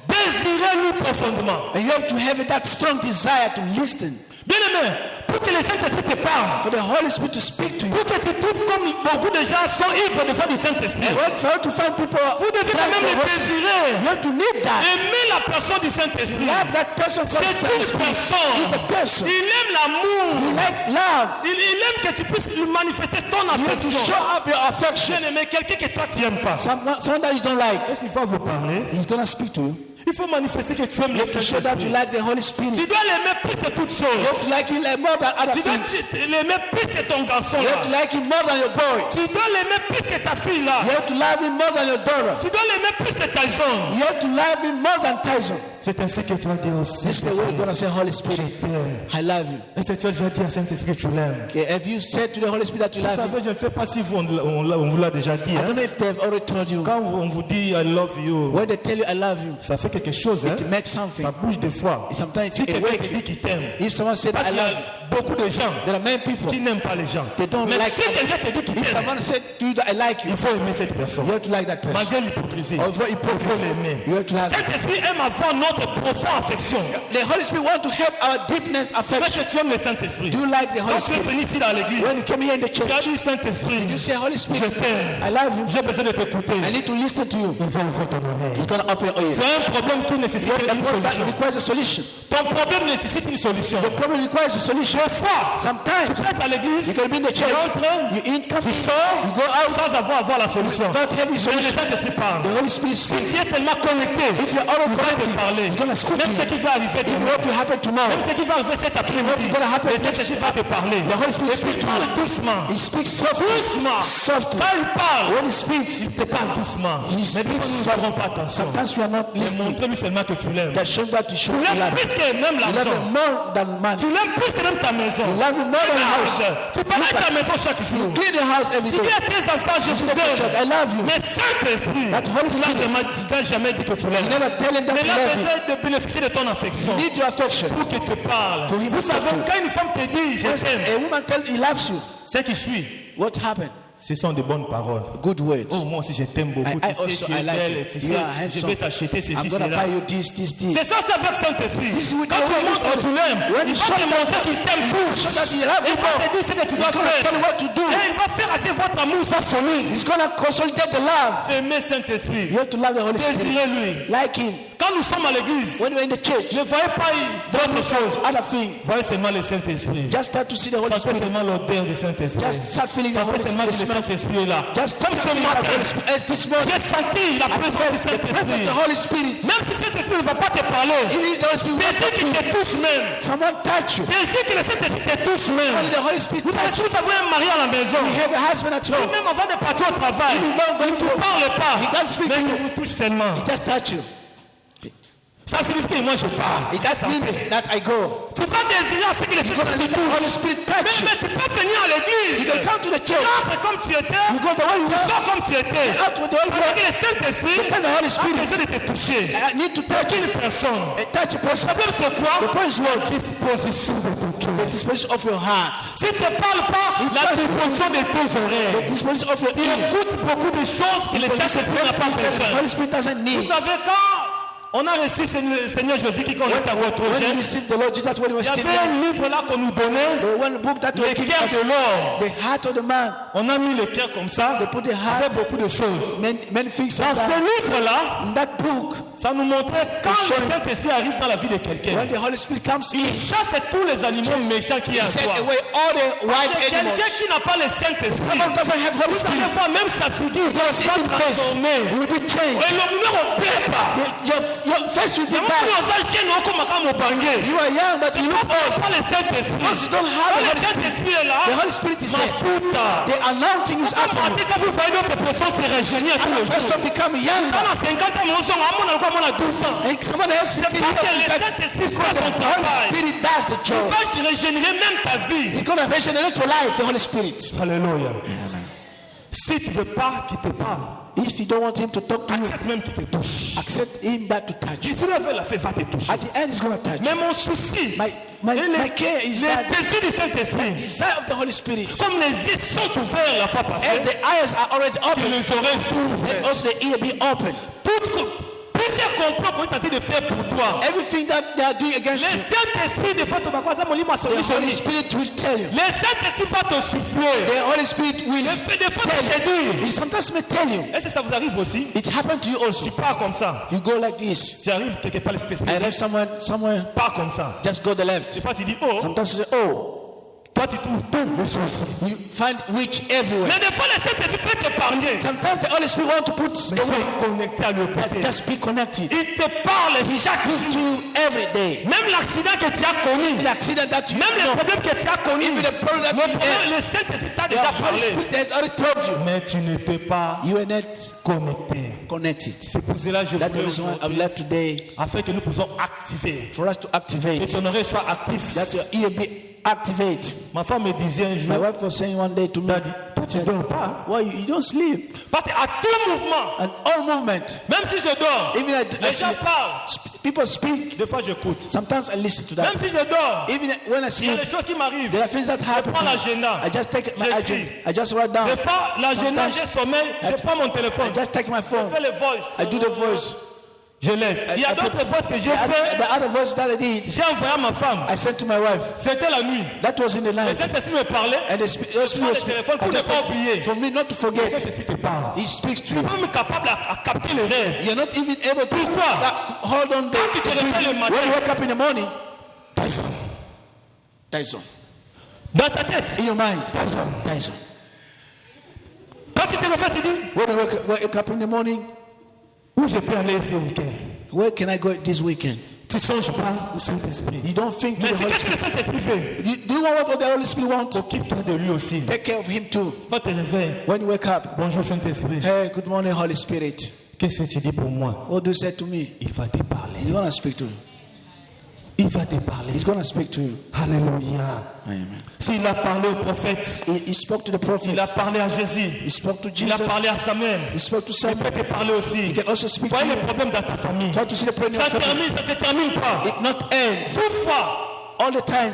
désirez-lui profondément. and you have to have that strong desire to listen. Bien aimé, pour que le Saint-Esprit te parle, For the Holy Spirit to speak to you. pour que tu trouves comme beaucoup de gens sont ivres de faire du Saint-Esprit, And when for you to find people, vous devez quand même le désirer. you have to need that. Aimer la personne du Saint-Esprit. Love that person called C'est une Spirit. personne. He's a person. Il aime l'amour. You like love. Il aime que tu puisses lui manifester ton You have to affection. show up your affection. Bien aimé, quelqu'un que toi tu n'aimes pas. Someone that you don't like, Est-ce qu'il va vous parler? he's gonna speak to you. Il faut manifester que tu aimes You le have to show that you Saint-Esprit. like the Holy Spirit. Tu dois l'aimer plus que toute You have chose. to like him like more than other Tu dois things. l'aimer plus que ton garçon You have to là. like him more than your boy. Tu dois l'aimer plus que ta fille là. You have to love him more than your daughter. Tu dois l'aimer plus que ta zone. You have to love him more than Tyson. C'est ainsi que tu vas dire au This is the way you're Saint-Esprit, gonna say, Holy Spirit, je t'aime. I love you. Est-ce que tu as déjà dit à Saint-Esprit que tu l'aimes? Okay, have you said to the Holy Spirit that you Vous love him? savez, je ne sais pas si on vous l'a déjà dit. I Hein? don't know if they've already told you. Quand on vous dit I love you, When they tell you I love you, ça fait quelque chose. Hein? it makes something. Ça bouge des fois. Sometimes Si it quelqu'un te awakens. dit qu'il t'aime, If someone said parce I qu'il y a love you, beaucoup de gens There are many people. qui n'aiment pas les gens. They don't Mais like si quelqu'un te dit qu'il If t'aime, someone said to you that I like you, il faut aimer cette personne. you have to like that person. Malgré l'hypocrisie, Or for il faut hypocrisy, l'aimer. you have to like it. Saint-Esprit aime avoir notre profonde affection. The Holy Spirit wants to help our deepness Est-ce affection. que tu aimes le Saint-Esprit? Do you like the Holy Quand tu es Spirit? venu ici dans l'église, When you came here in the tu as church, dit Saint-Esprit, you say, Holy je Spirit, t'aime. I love you. J'ai besoin de t'écouter. I need to listen to you. Il faut ouvrir ton oreille. He's going to open your ear. Tu as un problème qui nécessite The une problem solution. requires a solution. Ton problème nécessite une solution. The problem requires a solution. Parfois, Sometimes tu peux être à l'église, you can be in the tu church, entres, you in, come, tu sors, you go out sans avoir la solution. without having a Mais le solution. Saint-Esprit parle. The Holy Spirit Si speaks. tu es seulement connecté, If you're out of il va te connected, parler. He's going to speak to Même ce you. qui va arriver If demain, what will happen tomorrow, même ce qui va arriver cet après-midi, What's gonna happen le Saint-Esprit next- va te parler. the Holy Spirit Et puis speaks to parle you. doucement. He speaks softly. Doucement. Softly. Quand il parle, When he speaks, il te parle doucement. he Mais speaks nous ne softly. ferons pas attention. Sometimes we are not Mais listening. montre-lui seulement que tu l'aimes. That show that you show Tu you l'aimes love plus him. que même You love l'argent. him more than money. Tu l'aimes plus que même ta maison. You love him more than the house. Tu parles à ta maison chaque jour. Clean the house every Tu dis day. à tes enfants, je vous Say to church, I aime. love you. Mais Saint-Esprit, That Holy tu Spirit, n'as jamais dit que tu you l'aimes. never tell him that Mais you là, love him. peut-être de bénéficier de ton affection. Need your affection. Pour qu'il te parle. For him Vous to talk savez, to you. quand une femme te dit, je t'aime, A woman tells he loves you. c'est qui suit. What happened? Ce sont de bonnes paroles. Good words. Oh, moi aussi, je t'aime beaucoup. I Tu sais, also tu I es like belle. you. Tu You sais, are je handsome. vais t'acheter I'm ceci, gonna cela. buy you this. C'est ça, c'est avec Saint-Esprit. This is with Quand the tu Holy montres que tu l'aimes, When il you va show te that- montrer qu'il t'aime plus. So that he loves Il you va more. te dire ce que tu dois He's gonna tell you faire. what to do. Et il va faire assez votre amour soit solide. He's gonna consolidate the love. Aimer Saint-Esprit. You have to love the Holy Spirit. Désirez-lui. Like him. Quand nous sommes à l'église, When you're in the church, ne voyez pas d'autres choses. other thing. Voyez seulement le Saint-Esprit. Just start to see the Holy Sentez Spirit. seulement l'odeur du Saint-Esprit. Just start feeling the Sentez Holy seulement que le Spirit. Saint-Esprit est là. Just Comme ce matin, This morning, j'ai senti la présence du the presence of Saint-Esprit. the Holy Spirit. Même si Saint-Esprit ne va pas te parler, You need the Holy Spirit. désire qu'il te touche même. Someone touch you. Désire que le Saint-Esprit te touche Only même. the Holy Spirit Vous savez, touch si you. vous avez un mari à la maison, You have a husband at si home. même avant de partir au travail, If you don't go il ne vous to- parle pas, He can't speak mais to il you. vous touche seulement. Just touch you. Ça signifie que moi je pars. It just means that I go. Tu vas désirer à ce que le You're gonna Saint-Esprit let the Holy Spirit touch you. mais tu peux venir à You l'église. can come to the Tu church. entres comme tu étais, You go the way you tu are. sors comme tu étais. Out with the Holy Parce que Spirit. le Saint-Esprit Depend on the Holy a Spirit. besoin de te toucher. I need to touch Une you. personne. Touch a person. Le problème c'est quoi? The point is what? Disposition de ton The cœur. disposition of your heart. Si tu ne parles pas, la disposition de tes The oreilles. disposition of your Tu ear. écoutes beaucoup de choses que le Saint-Esprit n'a pas The besoin. Holy Spirit doesn't Vous need. savez, quand on a reçu le Seigneur Jésus qui quand on était à When Ouattara, we received the Lord Jesus, when he was il y still avait there, un livre là qu'on nous donnait, the one book that le was given cœur us, de l'or. the heart of the man, On a mis le cœur comme ça, they put the ça heart, fait beaucoup de choses. many things Dans on ce that. livre-là, In that book, ça nous montrait quand le Saint-Esprit arrive dans la vie de quelqu'un, when the Holy Spirit comes in, il chasse tous les animaux méchants qui y a en set toi. away all the wild Quelqu'un animals. qui n'a pas le Saint-Esprit, Someone doesn't have Holy vous allez Spirit. voir même sa figure va See in face, transformer. you will be changed. Et le numéro plaît pas. Your face will be Mais moi, bad. on s'en chie, non, comme à Mobangue. You are young, but you look Parce qu'il old. n'y a pas le Saint-Esprit. Because you don't have Quand the le Holy Spirit. Saint-Esprit est là, The Holy Spirit is there. Mafuta. The anointing is Comme on upon you. dit, quand vous voyez notre personne se rajeunir tous les And the person jours. become younger. Quand on a 50 ans, on s'en rend compte qu'on a 12 ans. And someone else 50 C'est parce que le years back, Saint-Esprit fait because the son Holy travail. Spirit does the Il job. va régénérer même ta vie. He's going to regenerate your life, the Holy Spirit. Alléluia. Si tu ne veux pas qu'il te parle, If you don't want him to talk to you, accepte même qu'il te touche. accept him that to touch you. Si la veut la fait, va te toucher. At the end, he's going to touch you. Mais mon souci, My care is that le désir du Saint-Esprit, desire of the Holy Spirit, comme les yeux sont ouverts la fois passée, as the eyes are already que open, les oreilles s'ouvrent. also the ear be open. Plusieurs complots qu'on est tenté de faire pour toi. Everything that they are doing Le against you, Saint-Esprit, des fois, tu vas croire ça, mon lit m'a the Holy sonné. Spirit will tell you. Le Saint-Esprit va te souffler. The Holy Spirit will Des fois, tell tu te you. dis, He sometimes may tell you. est-ce que ça vous arrive aussi? It happened to you also. Tu pars comme ça. You go like this. Tu arrives quelque part, le Saint-Esprit I left somewhere, pars comme ça. just go the left. Des fois, tu dis, oh, Sometimes you say, oh, toi, tu trouves tout le souci. you find witch everywhere. Mais des fois, le Saint-Esprit peut t'épargner. Sometimes the Holy Spirit want to put Mais away. sois connecté à l'autorité. Just be connected. Il te parle chaque To jour. you every day. Même l'accident que tu as connu, The accident that you même le problème que tu as connu, even the problem that you had, le Saint-Esprit t'a the déjà Holy parlé. Spirit has already told you. Mais tu n'étais pas You are not connecté. connected. C'est pour cela que je That's the voulais reason why I would aujourd'hui, like today afin que nous puissions activer, for us to que activate, ton oreille soit active. that your ear be activate. Ma femme me disait un My jour, wife was saying one day to me, Daddy, toi tu ne dors pas. why you don't sleep? Parce qu'à tout mouvement, And all movement, même si je dors, even les gens parlent. people speak. Des fois, j'écoute. Sometimes I listen to Même that. si je dors, Even when I il y a sleep, des choses qui m'arrivent. there are things that Je happen. prends l'agenda. I just take my J'écris. agenda. I just write down. Des fois, l'agenda, Sometimes j'ai sommeil, je prends mon téléphone. I just take my Je phone. fais les voices. I do the voice. Je laisse. Il y a d'autres voices que j'ai fait. The other voice that I did, J'ai envoyé à ma femme. I sent to my wife. C'était la nuit. That was in the Le night. Saint-Esprit me parlait. And the Spirit was prends le téléphone pour I ne just pas oublier. for me not to Le forget. Saint-Esprit te parle. He speaks to Tu n'es you. pas même capable à capter les rêves. You're not even able to Pourquoi? hold on. Quand tu te réveilles le matin, When you wake up in the morning, Tyson. Tyson. Dans ta tête. In your mind, Tyson. Quand tu te réveilles, tu dis, When you wake up in the morning, où je peux aller ce week-end? where can I go this weekend? Tu ne songes pas au Saint-Esprit. You don't think to Mais the c'est Holy qu'est-ce que le Spirit. Saint-Esprit fait? Do you know what the Holy Spirit wants? Occupe-toi de lui aussi. Take care of him too. Quand tu te réveilles, When you wake up, bonjour Saint-Esprit. hey, good morning, Holy Spirit. Qu'est-ce que tu dis pour moi? What do you say to me? Il va te parler. He's gonna speak to you. Il va te parler. He's gonna speak to you. Alléluia. Amen. S'il a parlé au prophète, He spoke to the prophet. il a parlé à Jésus, He spoke to il a Jesus. parlé à Samuel. He spoke to Il Samuel. peut te parler aussi. He can also speak to Voyez you. le problème dans ta famille. Try to see the problem in Ça your family. termine, ça se termine pas. It not ends. Toutefois, All the time,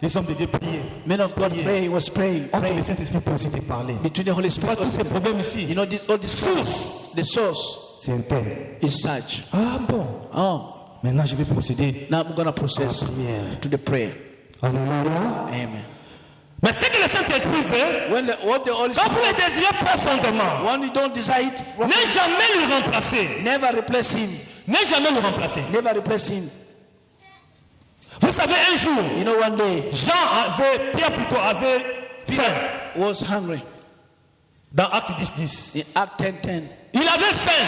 les hommes de Dieu priaient. men of God pray. He was praying, Or que praying le Saint-Esprit peut aussi te parler. between the Holy Tu vois Spirit. tous ces problèmes ici. You know, all these source, the source C'est un tel. is such. Ah bon. Oh, Maintenant, je vais procéder. now I'm gonna process to the prayer. Alléluia. Amen. Mais ce que le Saint-Esprit fait, What the Holy quand Spirit, vous le désirez profondément, when you don't desire it, ne jamais le remplacer. never replace him. Ne jamais le remplacer. Never replace him. Vous savez, un jour, You know, one day Pierre plutôt avait faim. was hungry. Dans Acte 10. In Act 10:10, Il avait faim.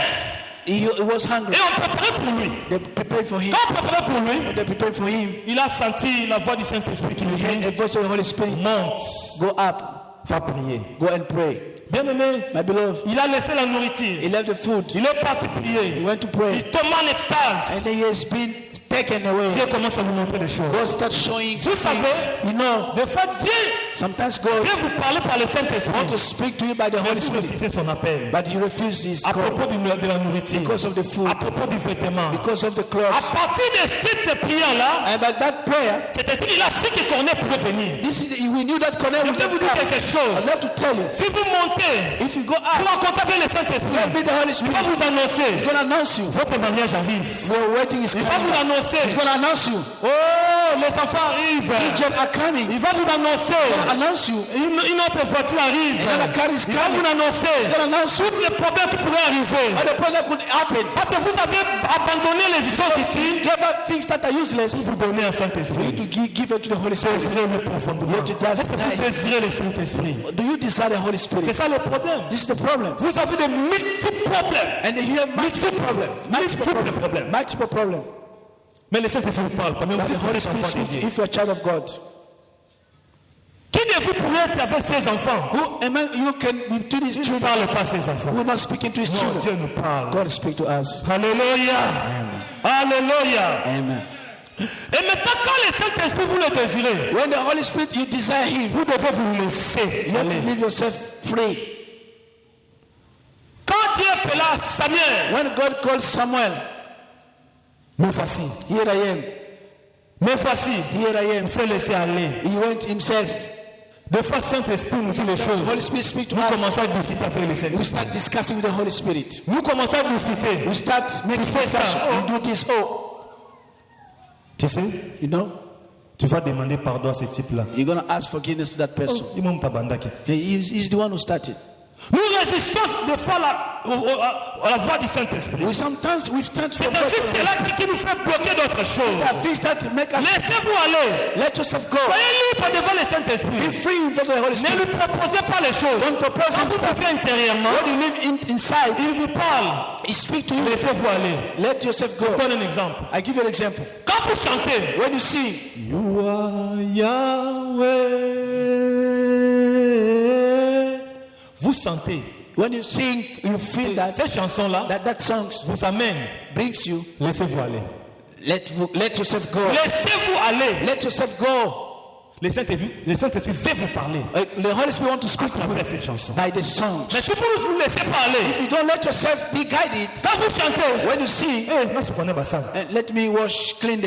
he was hungry. Et on préparait pour lui. They prepared for him. Quand on préparait pour lui, They prepared for him. il a senti la voix du Saint-Esprit qui lui And dit, the voice of the Holy Spirit, monte, go up, va prier. go and pray. Bien-aimé, My beloved, il a laissé la nourriture. he left the food. Il est parti He prier. went to pray. Il tombe en extase. And then he has been taken away. Dieu commence à lui montrer des choses. God starts showing Vous savez, things. You know, des fois, Dieu sometimes God vient vous parler par le Saint-Esprit. wants to speak to you by the Mais Holy vous Spirit, refusez son appel. but you refuse his À call propos de la nourriture. because of the food, À propos du vêtement. because of the À clothes. partir de cette prière-là, And by that prayer, c'est ainsi qu'il a su que Corneille pouvait venir. this is we knew that connect Je with vais vous the dire cup. quelque chose. I'd like to tell you, Si vous montez, if you go vous out, rencontrez avec le Saint-Esprit, let me the Holy il Spirit. va vous annoncer. He's gonna announce you. Votre mariage arrive. Your wedding is Il va coming. vous annoncer. He's gonna announce you. Oh, les enfants arrivent. Children are coming. Il va vous annoncer. He's gonna announce you. Une autre voiture arrive. Another car is Il va vous coming. annoncer. He's gonna announce you. Tous les problèmes qui pourraient arriver. All the problem could happen. Parce que vous avez abandonné les choses utiles. Give up things that are useless. Vous donnez un Saint-Esprit. To give it to the Holy Spirit. Désirez-le profondément. You have to Est-ce que vous désirez le Saint-Esprit? Do you desire the Holy C'est Spirit? ça le problème. This is the problem. Vous avez de multiples problèmes. And then you have multiple problems. Multiple problems. Multiple problems. Mais le Saint-Esprit vous parle. Pendant que But vous the Holy êtes Spirit enfant de speaks Dieu. if you're a child of God. Qui de vous pourrait être avec ses enfants? Who among you can be to his Il ne children parle pas à ses enfants. who are not speaking to his Non, children? Dieu nous parle. God speak to us. Alléluia. Alléluia. Amen. Et maintenant, quand le Saint-Esprit vous le désirez, When the Holy Spirit, you desire him, vous devez vous laisser you have aller. to leave yourself free. Quand Dieu appela Samuel, When God called Samuel, me voici, here I am, me voici, here I am. il s'est laissé aller. He went himself. Des fois, Saint-Esprit nous dit les The Holy choses. Spirit speak to Nous us. commençons à discuter avec le We Seigneur. start discussing with the Holy Spirit. Nous commençons à discuter. We start making fais ça. discussion. You do this. Oh, Tu sais, you know, tu vas demander pardon à ce type-là. you're gonna ask forgiveness to that person. Il m'a pas bandaki. He's the one who started. Nous résistons des fois à la voix du Saint-Esprit. We sometimes we stand for C'est God. aussi cela qui nous fait bloquer d'autres choses. There are things that make us Laissez-vous aller. let yourself go. Soyez libre devant le Be Saint-Esprit. free from the Holy Ne Spirit. lui proposez pas les choses. Don't propose Quand him vous stuff. vivez intérieurement, When you live inside, il vous parle. he speak to you. Laissez-vous aller. Let yourself Je go. vous donne un exemple. I give you an example. Quand vous chantez, When you sing, You are Yahweh. Vous sentez. when you sing, you feel that Ces chansons-là that song vous amènent. brings you. Laissez-vous aller. Let yourself go. Laissez-vous aller. Let yourself go. Le Saint-Esprit veut vous parler The Holy Spirit wants to speak to à travers you cette chanson. by the songs. Mais si vous vous laissez parler, If you don't let yourself be guided, quand vous chantez, when you sing, moi je connais ça. let me wash, clean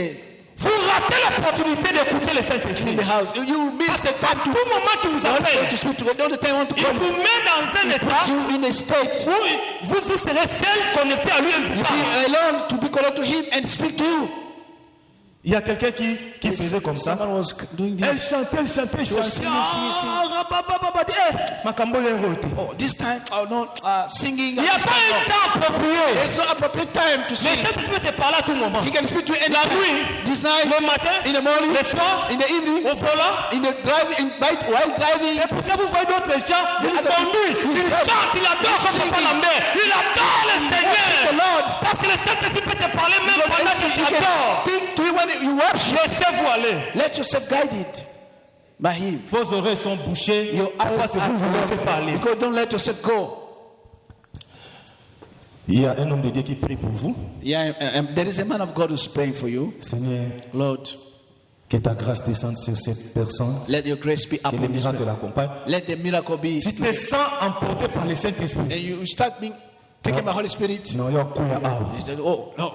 Vous ratez l'opportunité d'écouter le Saint-Esprit. the house. You miss the time to Tout moment qu'il vous appelle, to speak to God. All the time you want to il call vous met dans un état you in a state. où vous serez seul connecté à lui. Be alone to be connected to Him and speak to you. Il y a quelqu'un qui faisait comme ça. Someone was doing Elle this. chantait. was singing. Oh, this time, not singing. Il n'y a pas un temps approprié. It's not appropriate time to Le sing. Saint-Esprit te parle à tout moment. He can speak to you any La time. nuit, This night, le matin, in the morning, le soir, in the evening, au volant. in the driving, while driving. C'est pour ça que vous voyez d'autres gens, ils conduisent, ils chantent, ils adorent comme papa la mère. Ils adorent le The Seigneur. Lord. Parce que le Saint-Esprit peut te parler même pendant que tu He can adores. speak to you when you worship. Laissez-vous aller. Let yourself guide it by Him. Vos oreilles sont bouchées. Your C'est parce que vous vous laissez parler. Because don't let yourself go. Il y a un homme de Dieu qui prie pour vous. Yeah, there is a man of God who's praying for you. Seigneur, Lord, que ta grâce descende sur cette personne. let your grace be Que upon les this miracles man. l'accompagnent. Let the miracle be. Tu te sens emporté par le Saint-Esprit. And you start being taken by Holy Spirit. Non, il y a un coup à arbre. Oh, no.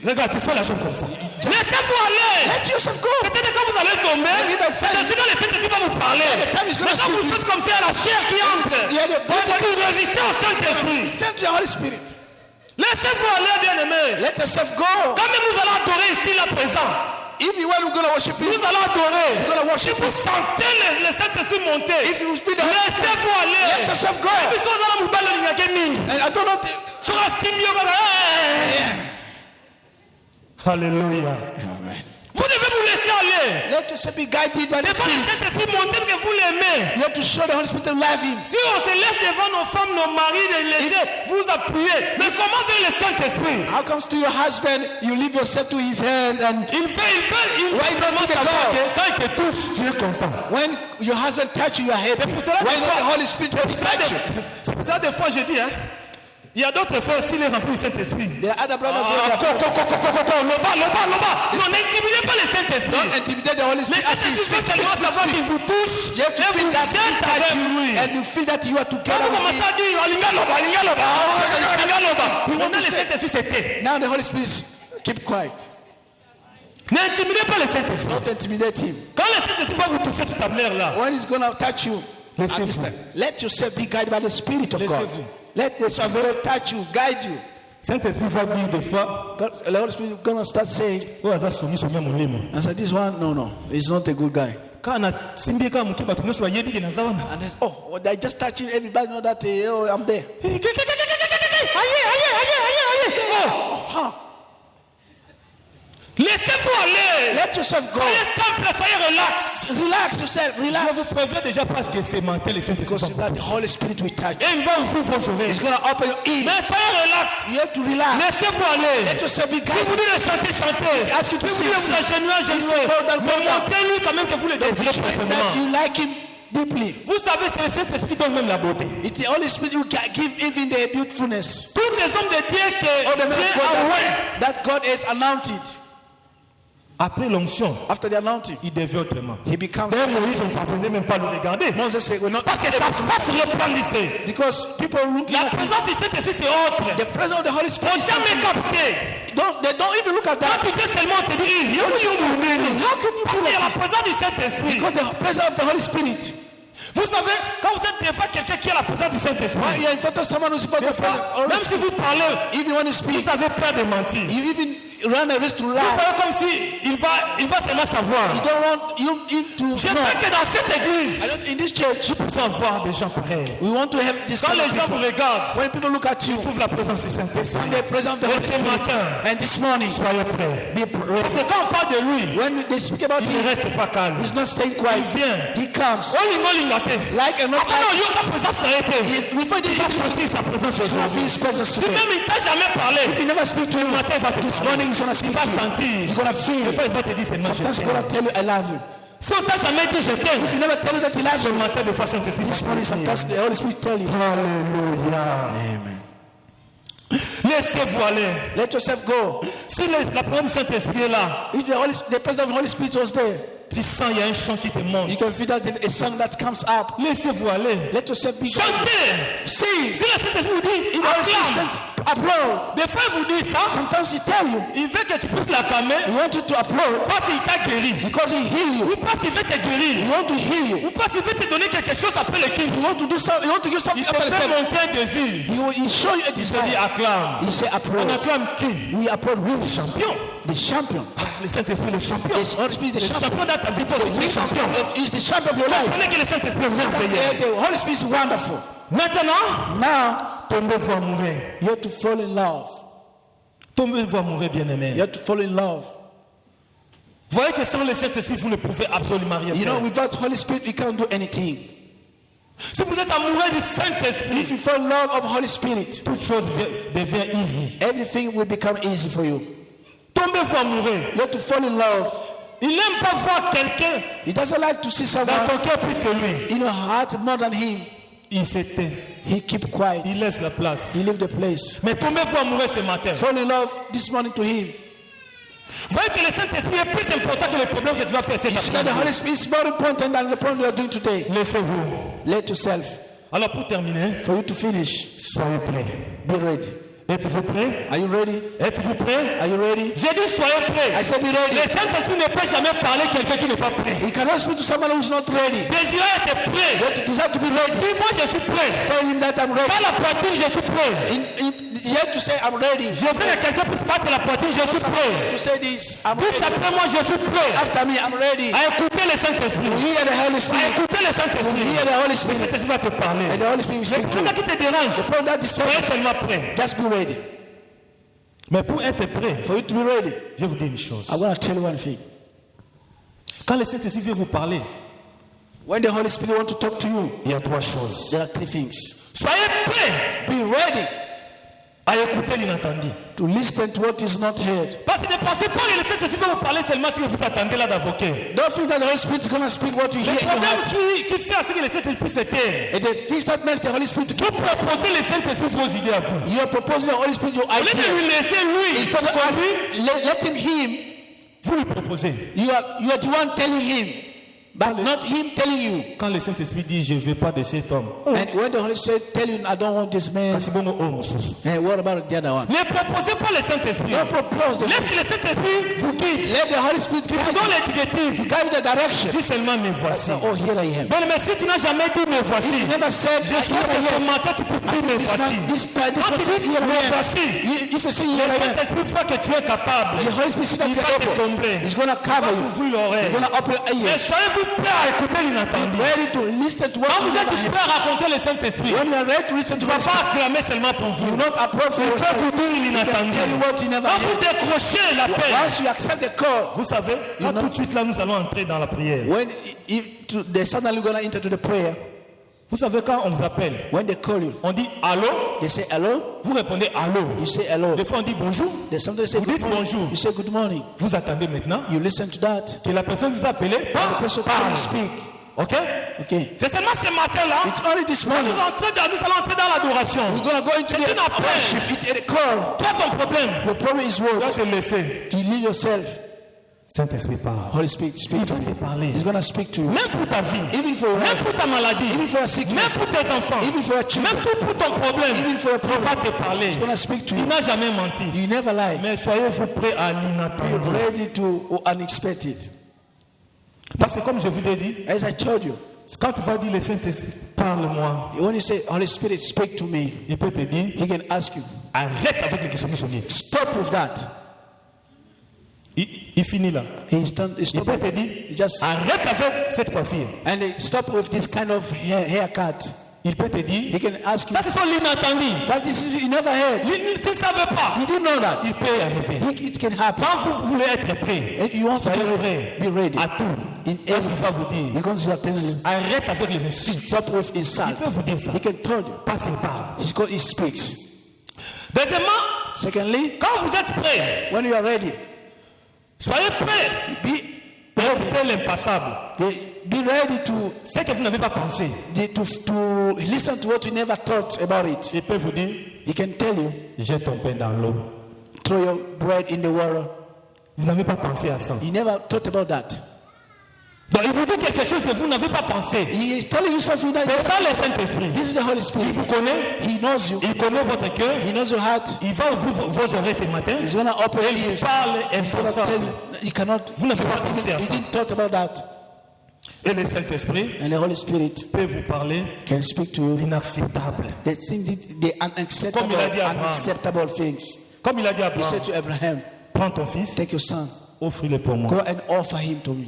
Regarde, tu fais la chose comme ça. Laissez-vous aller. Let yourself go. Peut-être quand vous allez tomber, c'est ainsi que le Saint-Esprit va vous parler. The time is Mais going to quand vous speak. faites comme ça, la chair qui entre. You are the Il faut que vous résistiez au Saint-Esprit. Stand to the Holy Spirit. Laissez-vous aller, bien-aimés. Let yourself go. Quand même nous allons adorer ici, là, présent. If you want to go to worship Him, Nous allons adorer. you're going to Si worship vous Him. sentez le Saint-Esprit monter, If you speak the Holy Spirit, laissez-vous aller. let yourself go. Puisque vous allez vous battre le nuage mingi. And I don't know. Sur un simbio, Alléluia. Vous devez vous laisser aller. Let yourself be guided by the Devant le Spirit. Saint-Esprit monter que vous l'aimez. You have to show the Holy Spirit and love Him. Si on se laisse devant nos femmes, nos maris, les laisser vous appuyer. Mais comment fait le Saint-Esprit? How comes to your husband, you leave yourself to his hand, and Il fait Why seulement not to savoir God? que quand il te touche, tu es content. when your husband touch you, you are happy. C'est pour cela Why des not fois- the Holy Spirit will touch you? C'est pour ça des fois je dis, hein, il y a d'autres frères s'il est rempli du Saint-Esprit. There are other brothers who Ah, are loba. Non, n'intimidez pas le Saint-Esprit. don't intimidate the Holy Mais Spirit. As c'est you juste speak, seulement savoir qu'il vous touche you have to et feel vous that êtes he avec touch lui. you, and you feel that you are Quand together vous with commencez him. à dire, alinga loba. Vous rendez le Saint-Esprit, c'était. Now the Holy Spirit, keep quiet. N'intimidez pas le Saint-Esprit. Don't intimidate him. Quand le Saint-Esprit va vous toucher toute la manière là, When he's going to touch you, at this laissez-vous. time, let yourself be guided by the Spirit of God. Laissez-vous. Let the Spirit touch you, guide you. Saint-Esprit va dire des fois, God, the Holy Spirit is going to start saying, oh, aza somi molimo. I said, this one, no, he's not a good guy. Quand on a simbi kama mkiba tumeso bayebi ke nazawana. And they say, oh, they just touching everybody know that, oh, I'm there. Laissez-vous aller. Let yourself go. Soyez simple, soyez relax. Relax yourself, Je vous relax. préviens déjà parce que c'est mental et Saint-Esprit. Because that the Holy Spirit will touch you. Et il va ouvrir vos oreilles. He's going to open your ears. Mais soyez relax. You have to relax. Laissez-vous aller. Let yourself be Si vous guided. dites de chanter, chantez. Ask you to Si vous sing, dites de vous sing. agenouiller. Go down, Mais go down. montrez-lui quand même que vous le désirez That profondément. you like him deeply. Vous savez, c'est le Saint-Esprit qui donne même la beauté. It's the Holy Spirit who can give even the beautifulness. Tous les hommes de Dieu que All the men Dieu of God a envoyés, that God has anointed. après l'onction, After the anointing, il devient autrement. he becomes. D'ailleurs, Moïse, on ne parvenait même pas à le regarder. Moses said, we're not Parce que sa face resplendissait. because people looking La at présence du Saint-Esprit, c'est autre. the presence of the Holy On Spirit. n'a jamais capté. They don't even look at Quand that. tu fais seulement, on te dit, il y a How can you Parce do qu'il y a la that? présence du Saint-Esprit. Because the presence of the Holy Spirit. Vous savez, quand vous êtes devant quelqu'un qui a la présence du Saint-Esprit, When you're in front of someone who's in front of the même si vous parlez, even when you speak, vous avez peur de mentir. you even run a risk to Vous lie. faites comme si il va seulement savoir. You don't want you to Je know. sais que dans cette église, In this church, vous pouvez avoir des gens pareils. we want to have this Quand kind les of gens people. vous regardent, When people look at you, ils trouvent la présence du Saint-Esprit. the presence of the Et Holy ce Spirit. matin, And this morning, soyez prêts. be Parce ready. que quand on parle de lui, When they speak about il ne him, reste pas calme. he's not staying Il quiet. vient. He comes Olingolingate. like a not Attends, non, il y a ta présence s'arrêter. before Il va he sentir sa présence have aujourd'hui. his presence Si today. même il t'a jamais parlé, If he never speaks to ce you, matin il va te this parler. morning he's gonna Il speak va to you. sentir. You're gonna feel. Des fois, il va te dire seulement je Sometimes t'aime. God will tell you, I love you. Si on t'a jamais dit je t'aime, If he never tell you that he loves ce you, matin, de façon Saint-Esprit, this morning sometimes the Holy Spirit tell you. Alléluia. Amen. Laissez-vous aller. Let yourself go. Si la présence du Saint-Esprit est là, If the presence of the Holy Spirit was there, Tu sens, il y a un chant qui te monte. You can feel that a song that comes up. Laissez-vous aller. Let yourself be. Chantez. Sing. Si le Saint-Esprit vous dit, If acclame. applaud. Des fois, il vous dit ça. Sometimes he tell you, Il veut que tu puisses l'acclamer he want you to applaud parce qu'il t'a guéri. because he heal you. Ou parce qu'il veut te He guérir. want to heal you. Ou parce qu'il veut te donner quelque chose après le kiff. He want to do something. He want to give something Il te after the fait service. montrer un désir. He show you a Il te dit desire. acclame. He say On applaud. acclame qui? We applaud who? Champion. The champion. Le Saint-Esprit, le champion. The Holy Spirit is Le the champion. champion dans ta vie, toi aussi, tu es champion. He's the champion of your life. Comprenez que le Saint-Esprit est merveilleux. The Holy Spirit is wonderful. Maintenant, Now, tombez-vous amoureux. you have to fall in love. Tombez-vous amoureux, You bien-aimé. have to fall in love. Voyez que sans le Saint-Esprit, vous ne pouvez absolument rien You know, faire. without Holy Spirit, we can't do anything. Si vous êtes amoureux du Saint-Esprit, If you fall in love of Holy Spirit, toute chose devient easy. everything will become easy for you. Tombez-vous amoureux. You have to fall in love. Il n'aime pas voir quelqu'un He doesn't like to see dans someone ton cœur plus que lui. in your heart more than him. Il s'éteint. He keep quiet. Il laisse la place. He leave the place. Mais tombez-vous amoureux ce matin. Fall in love this morning to him. Voyez que le Saint-Esprit est plus important que les problèmes que tu vas faire cet You see that the après-midi. Holy Spirit is more important than the problem you are doing today. Laissez-vous. Let yourself. Alors pour terminer, For you to finish, soyez prêts. be ready. Êtes-vous prêts? Are you ready? Êtes-vous prêts? Are you ready? J'ai dit soyez prêts. I said be ready. Le Saint-Esprit ne peut jamais parler à quelqu'un qui n'est pas prêt. You cannot speak to someone who is not ready. Désirez être prêt. You have to desire to be ready. Dis-moi je suis prêt. Tell him that I'm ready. Dans la poitrine, je suis prêt. You have to say I'm ready. Je veux que quelqu'un puisse battre la poitrine, je suis prêt. To say this, I'm Dites ready. après moi, je suis prêt. After me, I'm ready. À écouter le Saint-Esprit. Hear the Holy À Spirit. écouter le Saint-Esprit. Hear the Holy Le Spirit. Saint-Esprit va te parler. And the Holy Spirit will Le speak to problème you. qui te dérange, The problem that disturbs soyez you, seulement prêt. just be ready. Mais pour être prêt, For you to be ready, je vais vous dire une chose. I want to tell you one thing. Quand le Saint-Esprit vient vous parler, When the Holy Spirit wants to talk to you, il y a trois choses. there are three things. Soyez prêt Be ready à écouter l'inattendu. to listen to what is not heard. Parce que ne pensez pas que le Saint-Esprit va vous parler seulement si vous attendez là dans vos cœurs. Don't think that the Holy Spirit is going to speak what you Le hear in your problème heart. qui fait à ce que le Saint-Esprit se taire, And the things that makes the Holy Spirit to vous proposez le Saint-Esprit vos idées à vous. you are proposing the Holy Spirit your Au lieu de idea. lui laisser lui Instead of conduire, letting him, vous lui proposez. you are the one telling him, but not him telling you. Quand le Saint-Esprit dit je ne veux pas de cet homme, And when the Holy Spirit tell you, I don't want this man, kasi bongo homme sous. hey, what about the other one? Ne proposez pas le Saint-Esprit. Don't propose the Laisse que le Saint-Esprit vous guide. Let the Holy Spirit Vous guide donne you. les directives. Give you the direction. Dis seulement me voici. Oh, here I am. Bon, mais si tu n'as jamais dit me voici, You never said, je souhaite que ce matin tu puisses dire me voici. Quand tu dis me voici, If you say le here I am, Saint-Esprit voit que tu es capable. the Holy Spirit see that Il you va are te able. combler. He's going to Il va cover you. t'ouvrir l'oreille. He's going to open your Mais ears. soyez-vous prêts à écouter l'inattendu. Ready to listen to what Quand you vous êtes never heard. prêts à raconter le Saint-Esprit, When you are ready to listen to tu ne vas what pas acclamer seulement pour you vous. will not approach for Il peut yourself. vous dire He can l'inattendu. tell you what you never Quand vous heard. décrochez l'appel, Once you accept the call, vous savez, là, tout de suite là, nous allons entrer dans la prière. when they're suddenly going to enter to the prayer, Vous savez, quand on vous appelle, when they call you, on dit allô, they say hello, vous répondez allô. you say hello. Des fois, on dit bonjour, They sometimes say vous good dites morning. bonjour. You say good morning. Vous attendez maintenant You listen to that. que la personne vous a appelé, The person can speak. ok? Okay. C'est seulement ce matin-là, It's only this nous morning. allons entrer dans l'adoration. We're going to go into C'est the une appel. worship. It's a call. Quel est ton problème? Your problem is Tu dois what? te laisser. You leave yourself. Saint-Esprit parle. Holy Spirit, speak Il to va te you. parler. He's going to speak to you. Même pour ta vie, Even for your même life, pour ta maladie, even for your même sickness, pour tes enfants, even for your children, même tout pour ton problème, even for your il va problem. te parler. He's going to speak to Il you. n'a jamais menti. You never lie. Mais soyez-vous prêts à Be l'inattendu. ready to unexpected. Parce que comme je vous l'ai dit, As I told you, quand tu vas dire le Saint-Esprit, parle-moi, when you say, Holy Spirit, speak to me, il peut te dire, he can ask you, arrête avec les questions. stop with that. Il finit là. He's done. He Il peut te dire, He just arrête avec cette coiffure. and they stop with this kind of haircut. Il peut te He dire, can ask you ça ce sont l'inattendu. that this is you never heard. Tu ne savais pas. You didn't know that. Il peut arriver. It can happen. Quand vous voulez être prêt, And you want to soyez prêt be ready à tout. in Qu'est-ce qu'il va everything. vous dire? Because you are telling him, Arrête avec les insultes. stop with Il insult. peut vous dire ça. He can tell you. Parce qu'il parle. Because he speaks. Deuxièmement, Secondly, quand vous êtes prêt, when you are ready, soyez prêt be pour éviter l'impassable. be ready to Ce que vous n'avez pas pensé. to listen to what you never thought about it. Il peut vous dire, He can tell you, jette ton pain dans l'eau. throw your bread in the water. Vous n'avez pas pensé à ça. You never thought about that. Donc il vous dit quelque chose que vous n'avez pas pensé. He is telling you something that C'est ça le Saint-Esprit. this is the Holy Il Spirit. vous connaît, He knows you. il connaît votre cœur, He knows your heart. il va ouvrir vos oreilles ce matin. He's going to open Et your il ears. parle He's going to tell impensable. you. You cannot. Vous n'avez pas pensé à He ça. didn't talk about that. Et le Saint-Esprit And the Holy Spirit peut vous parler can speak to you. d'inacceptable. The thing, the unacceptable, Comme il a dit à Abraham. unacceptable things. Comme il a dit à He Abraham, said to Abraham, prends ton fils, take your son, offre-le pour moi. go and offer him to me.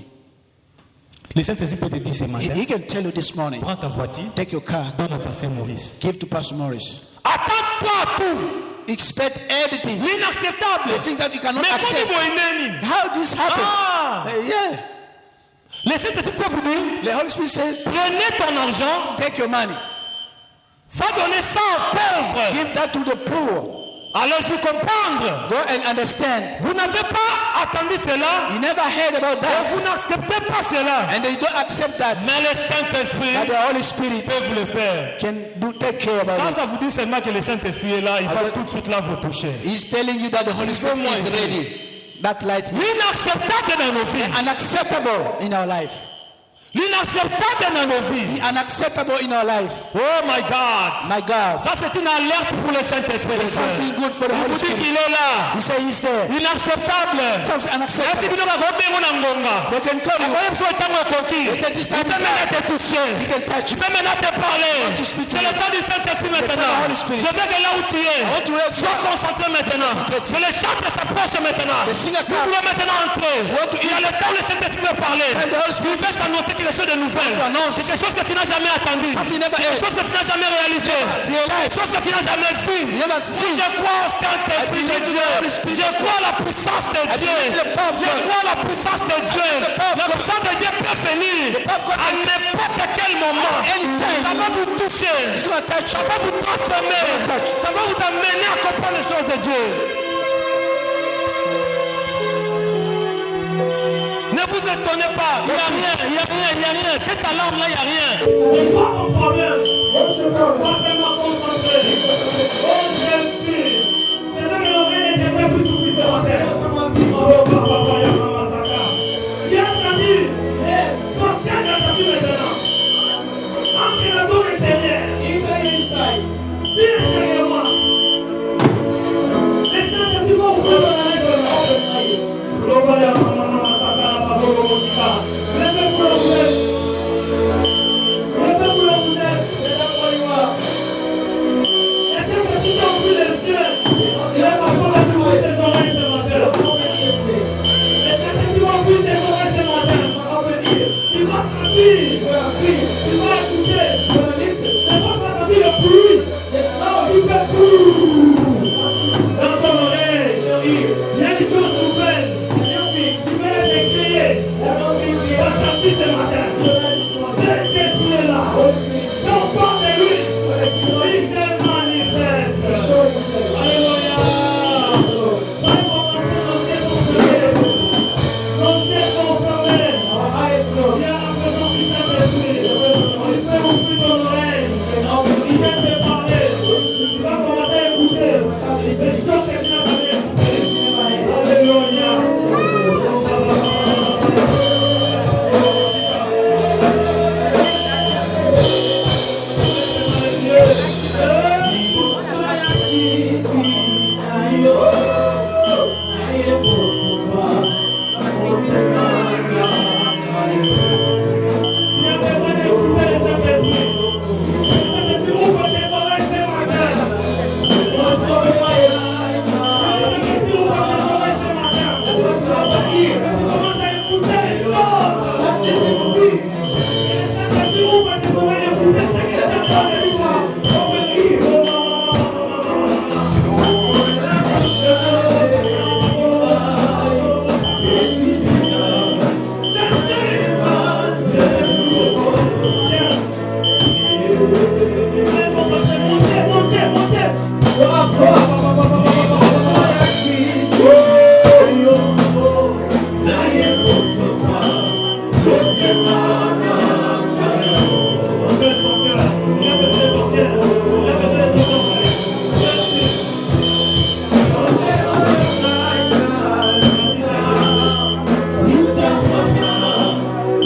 Le Saint-Esprit peut te dire ce matin, He can tell you this morning, prends ta voiture, take your car, donne à passer Maurice. give to Pastor Morris. Attends-toi à tout. Expect everything. L'inacceptable. The thing that you cannot Mais comment accept. vous How this happened? Ah. Yeah. Le Saint-Esprit peut vous dire, The Holy Spirit says, prenez ton argent, take your money, va donner ça aux pauvres. give that to the poor. Allez-y comprendre. Go and understand. Vous n'avez pas attendu cela, You never heard about et vous that, n'acceptez pas cela. and they don't accept that. Mais le Saint-Esprit That the Holy Spirit peut vous le faire. can do take care about Sans it. ça vous dit seulement que le Saint-Esprit est là, il va tout de suite là vous toucher. He's telling you that the Holy Spirit Moi is ici. ready. That light, L'inacceptable dans nos vies. unacceptable in our life. L'inacceptable dans nos vies. Unacceptable in our life. Oh my God. My God. Ça c'est une alerte pour le Saint-Esprit. There's something good for the Il Holy vous dit Spirit. qu'il est là. He said he's there. Inacceptable. Something Merci unacceptable. bino bakobengo na ngonga. They can call you. Akoye biso ntango ekoki. They can just Il peut maintenant te toucher. He can touch Il you. peut maintenant te parler. to speak to C'est you. le temps du Saint-Esprit maintenant. Holy Spirit. Je veux que là où tu es, want to help you. sois concentré maintenant. Que le chantre s'approche maintenant. The singer Nous comes. pouvons maintenant entrer. Il y a le temps où le Saint-Esprit veut parler. And the Holy Spirit Il veut t'annoncer quelque chose de nouvel. C'est quelque chose que tu n'as jamais attendu. Something never Quelque heard. chose que tu n'as jamais réalisé. Realize. Quelque chose que tu n'as jamais vu. never Si seen. je crois au Saint-Esprit de Dieu, je crois à la puissance de Dieu. Je crois à la puissance de Dieu. La puissance de Dieu peut venir à n'importe quel moment. Ça va vous toucher. Ça va vous transformer. Ça va vous amener à comprendre les choses de Dieu. Ne vous étonnez pas, il n'y a rien, il n'y a rien, il n'y a rien. Cette alarme-là, il n'y a rien. Mais pas ton problème. Forcément concentré. Oh, merci. C'est vrai que l'oreille n'était plus suffisante. Tu as entendu. Sois seul dans ta vie maintenant. Entre dans ton intérieur. Inside. Viens intérieurement. Les Saint-Esprit vont ouvrir ton oreille. Levez-vous là où vous êtes. Levez-vous là où vous êtes. C'est là où il va. Et c'est que tu t'as ouvert les yeux. Il a ouvert tes oreilles ce matin. Et c'est que tu vas ouvrir tes oreilles ce matin. Tu vas sentir. Tu vas écouter. Et toi, tu vas sentir le bruit. Il fait bruit. Dans ton oreille. Il y a des choses nouvelles. Tu veux les décrier. Dans ta vie ce matin. Cet esprit-là. Je parle de lui. Il se manifeste. Alléluia. Allez, concentrez nos yeux sont fermés. Nos yeux sont fermés. Il y a la présence du Saint-Esprit. Il se fait ouvrir ton oreille. Il vient te parler. Tu vas commencer à écouter. Des choses que tu n'as jamais écoutées. Alléluia. Tu as besoin d'écouter le Saint-Esprit. Le Saint-Esprit ouvre tes oreilles ce matin. Le Saint-Esprit ouvre tes oreilles ce matin. Tu commences à écouter les choses. Et le Saint-Esprit ouvre tes oreilles d'écouter ce qu'il est en train de dire.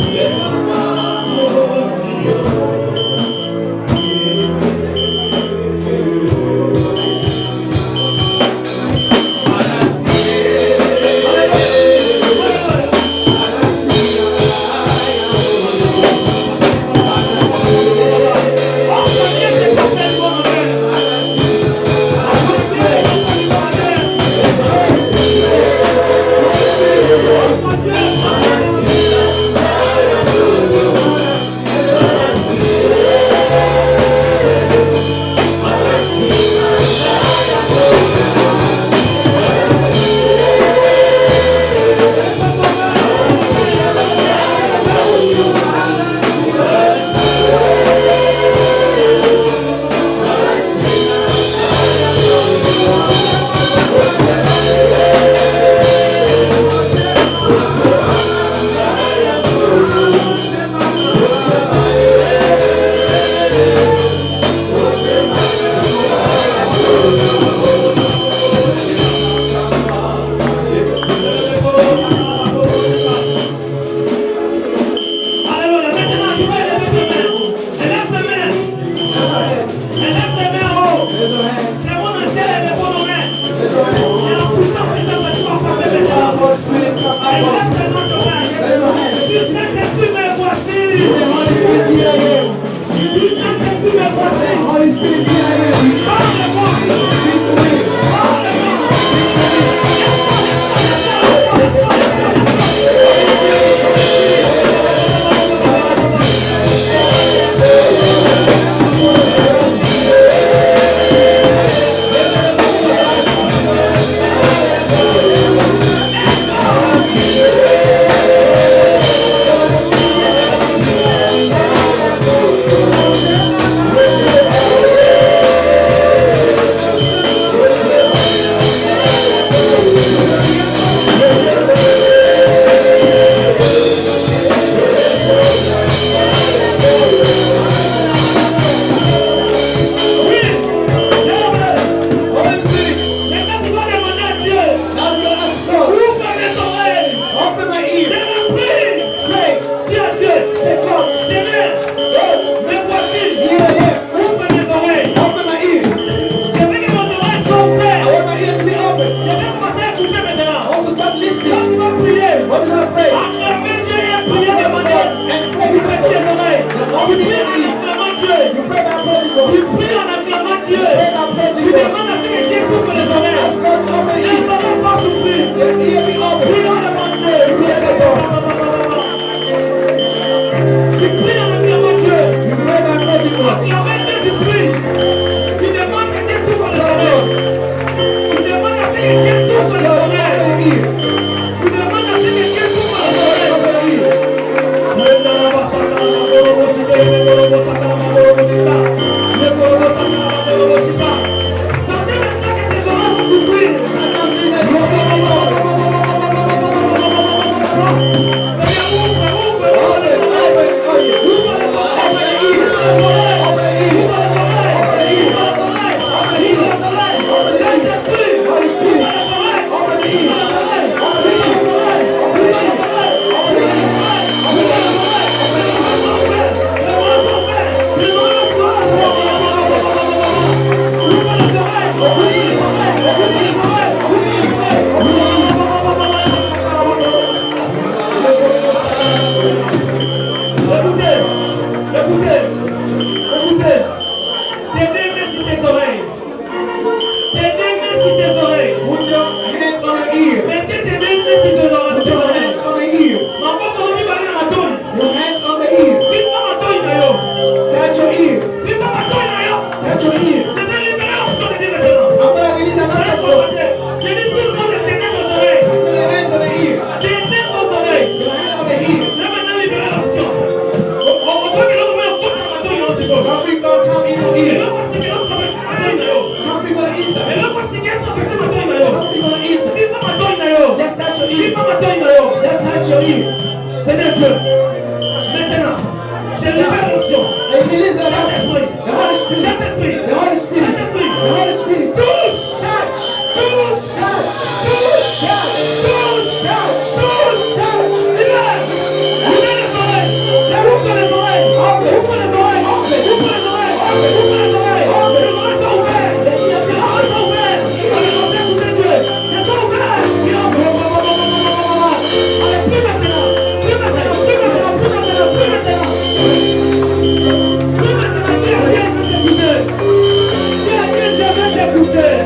Yeah. pries en acclamant Dieu. You pray by praising God. Acclamant Dieu, tu pries. Tu demandes à Dieu d'ouvre les oreilles. Tu demandes à ce que Dieu t'ouvre les oreilles. Tu demandes à ce que Dieu t'ouvre les oreilles. Sentez maintenant que tes oreilles vont s'ouvrir. Seigneur Dieu, maintenant, je libère l'onction. Saint-Esprit, Saint-Esprit, Saint-Esprit, touche, libère les oreilles, ouvre les oreilles, ouvre les oreilles, ouvre les oreilles, ouvre les oreilles, les oreilles sont ouvertes, les oreilles sont ouvertes, les oreilles sont ouvertes, les sont ouvertes. Allez, plus maintenant, plus maintenant, plus maintenant, plus maintenant, plus maintenant. Plus maintenant, Dieu, je vais t'écouter.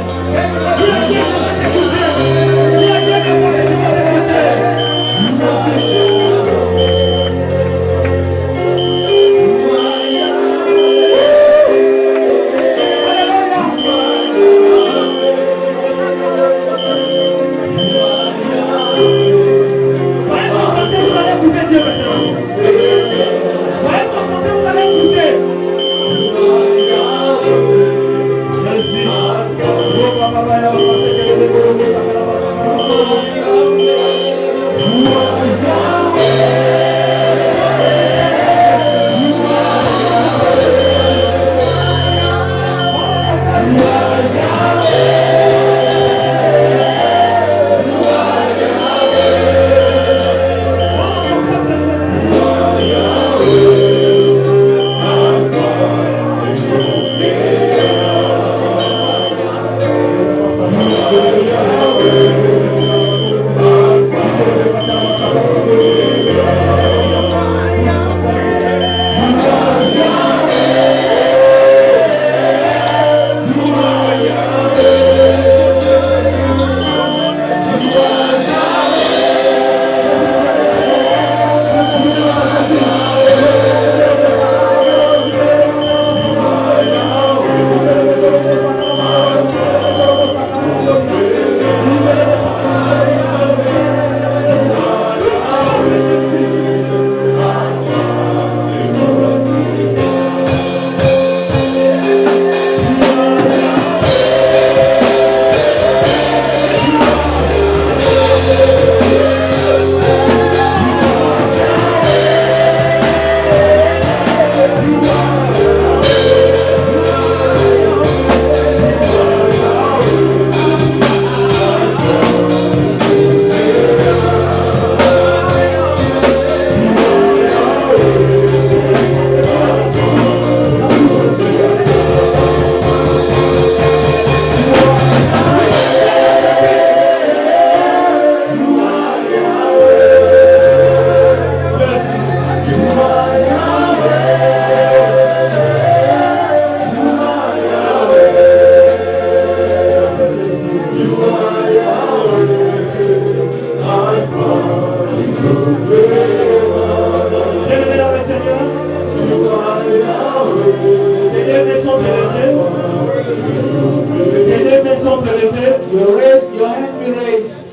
levées. Your hand be raised.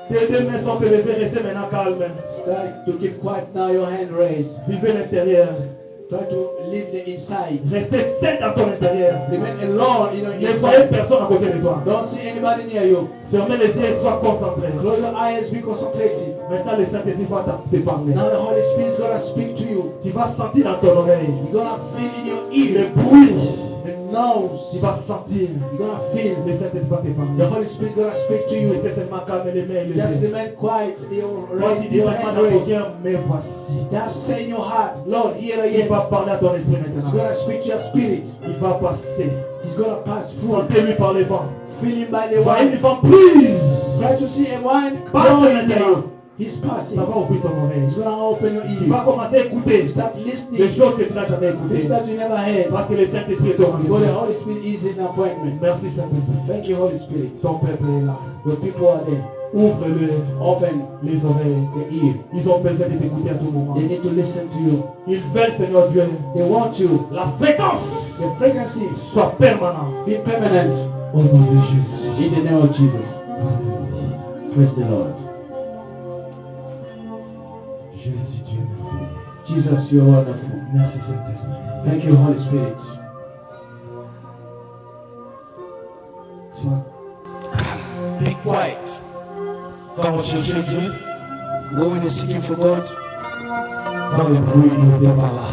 Tes deux mains sont levées. Restez maintenant calme. Try to keep quiet now. Your hand raised. Vivez l'intérieur. Try to live the inside. Restez seul dans ton intérieur. Remain alone in your Ne voyez inside. personne à côté de toi. Don't see anybody near you. Fermez les yeux et sois concentré. Close your eyes, be concentrated. Maintenant, le Saint-Esprit va te parler. Now the Holy Spirit is gonna speak to you. Tu vas sentir dans ton oreille You're gonna feel in your le ear, bruit. the nose. Tu vas sentir. You're gonna feel. Le Saint-Esprit va te The parler. Holy Spirit is gonna speak to you. Restez seulement calme les mains et les Just yeux. remain quiet. Quand tu dis Your seulement hand dans ton raised. cœur, mais voici. Just say in your heart, Lord, here I Il am. va parler à ton esprit He's maintenant. gonna speak to your spirit. Il va passer. He's gonna pass through. Sentez-lui par les vents. Feel him by the Voyez une wine. femme prise. Try to see a wine Passe blowing maintenant. you. He's passing. Ça va ouvrir ton oreille. He's gonna open your Tu vas ear. commencer à écouter Start des listening. choses que tu n'as jamais Things écoutées. that you never heard. Parce que le Saint-Esprit est au Because the rendez-vous. Holy Spirit is in appointment. Merci Saint-Esprit. Thank you, Holy Spirit. Son peuple est là. Your people are there. Ouvre-le Open les oreilles. the ear. Ils ont besoin de t'écouter à tout moment. They need to listen to you. Ils veulent, Seigneur Dieu, They want you. la fréquence The frequency soit permanente. be permanent. Au nom de Jésus. In the name of Jesus. Praise the Lord. Jésus, Dieu merveilleux. Jesus, you are wonderful. Merci Saint-Esprit. Thank you, Holy Spirit. Sois Be quiet. quand on cherche Dieu, When you're seeking for God, dans le bruit, il n'était pas là.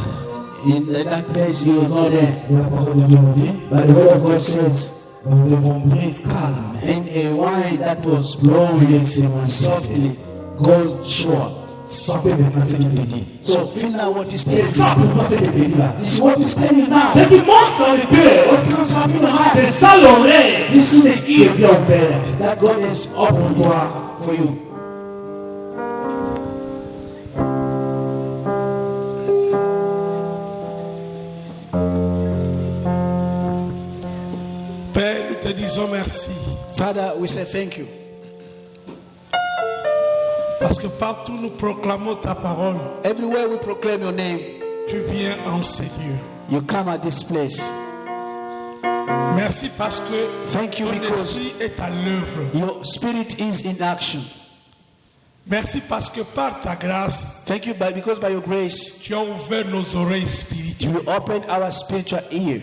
In the dark place, he was not there. Et la parole de Dieu nous dit, But the word of God says, nous avons pris calme. in a wine that was Blowing softly, gold short. Sentez maintenant ce qu'il te dit. so feel now what he's C'est saying. simplement ce qu'il te dit là. This is what he's telling you now. Ce qui monte dans le cœur, What's happening in the heart? c'est ça l'oreille. This is the Qui est ear bien ouvert. that God has opened Toi, for you. Père, nous te disons merci. Father, we say thank you. Parce que partout nous proclamons ta parole. Everywhere we proclaim your name, Tu viens en ces lieux. you come at this place. Merci parce que Thank you ton because esprit est à l'œuvre. your spirit is in action. Merci parce que par ta grâce, Thank you because by your grace, tu as ouvert nos oreilles you spirituelles. opened our spiritual ear.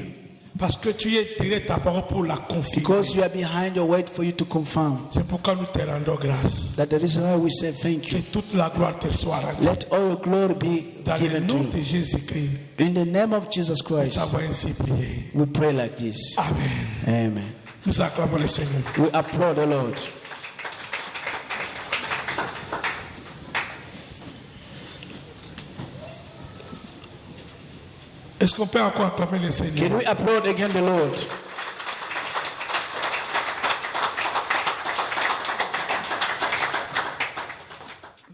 Parce que tu es derrière ta parole pour la confirmer. Because you are behind your word for you to confirm. C'est pourquoi nous te rendons grâce. That the reason why we say thank Que you. toute la gloire te soit rendue. Let all your glory be Dans le given to nom you. de Jésus-Christ, In the name of Jesus nous Christ, avons ainsi prié. we pray like this. Amen. Amen. Nous acclamons le Seigneur. We applaud the Lord. Est-ce qu'on peut encore acclamer le Can Seigneur? we applaud again the Lord?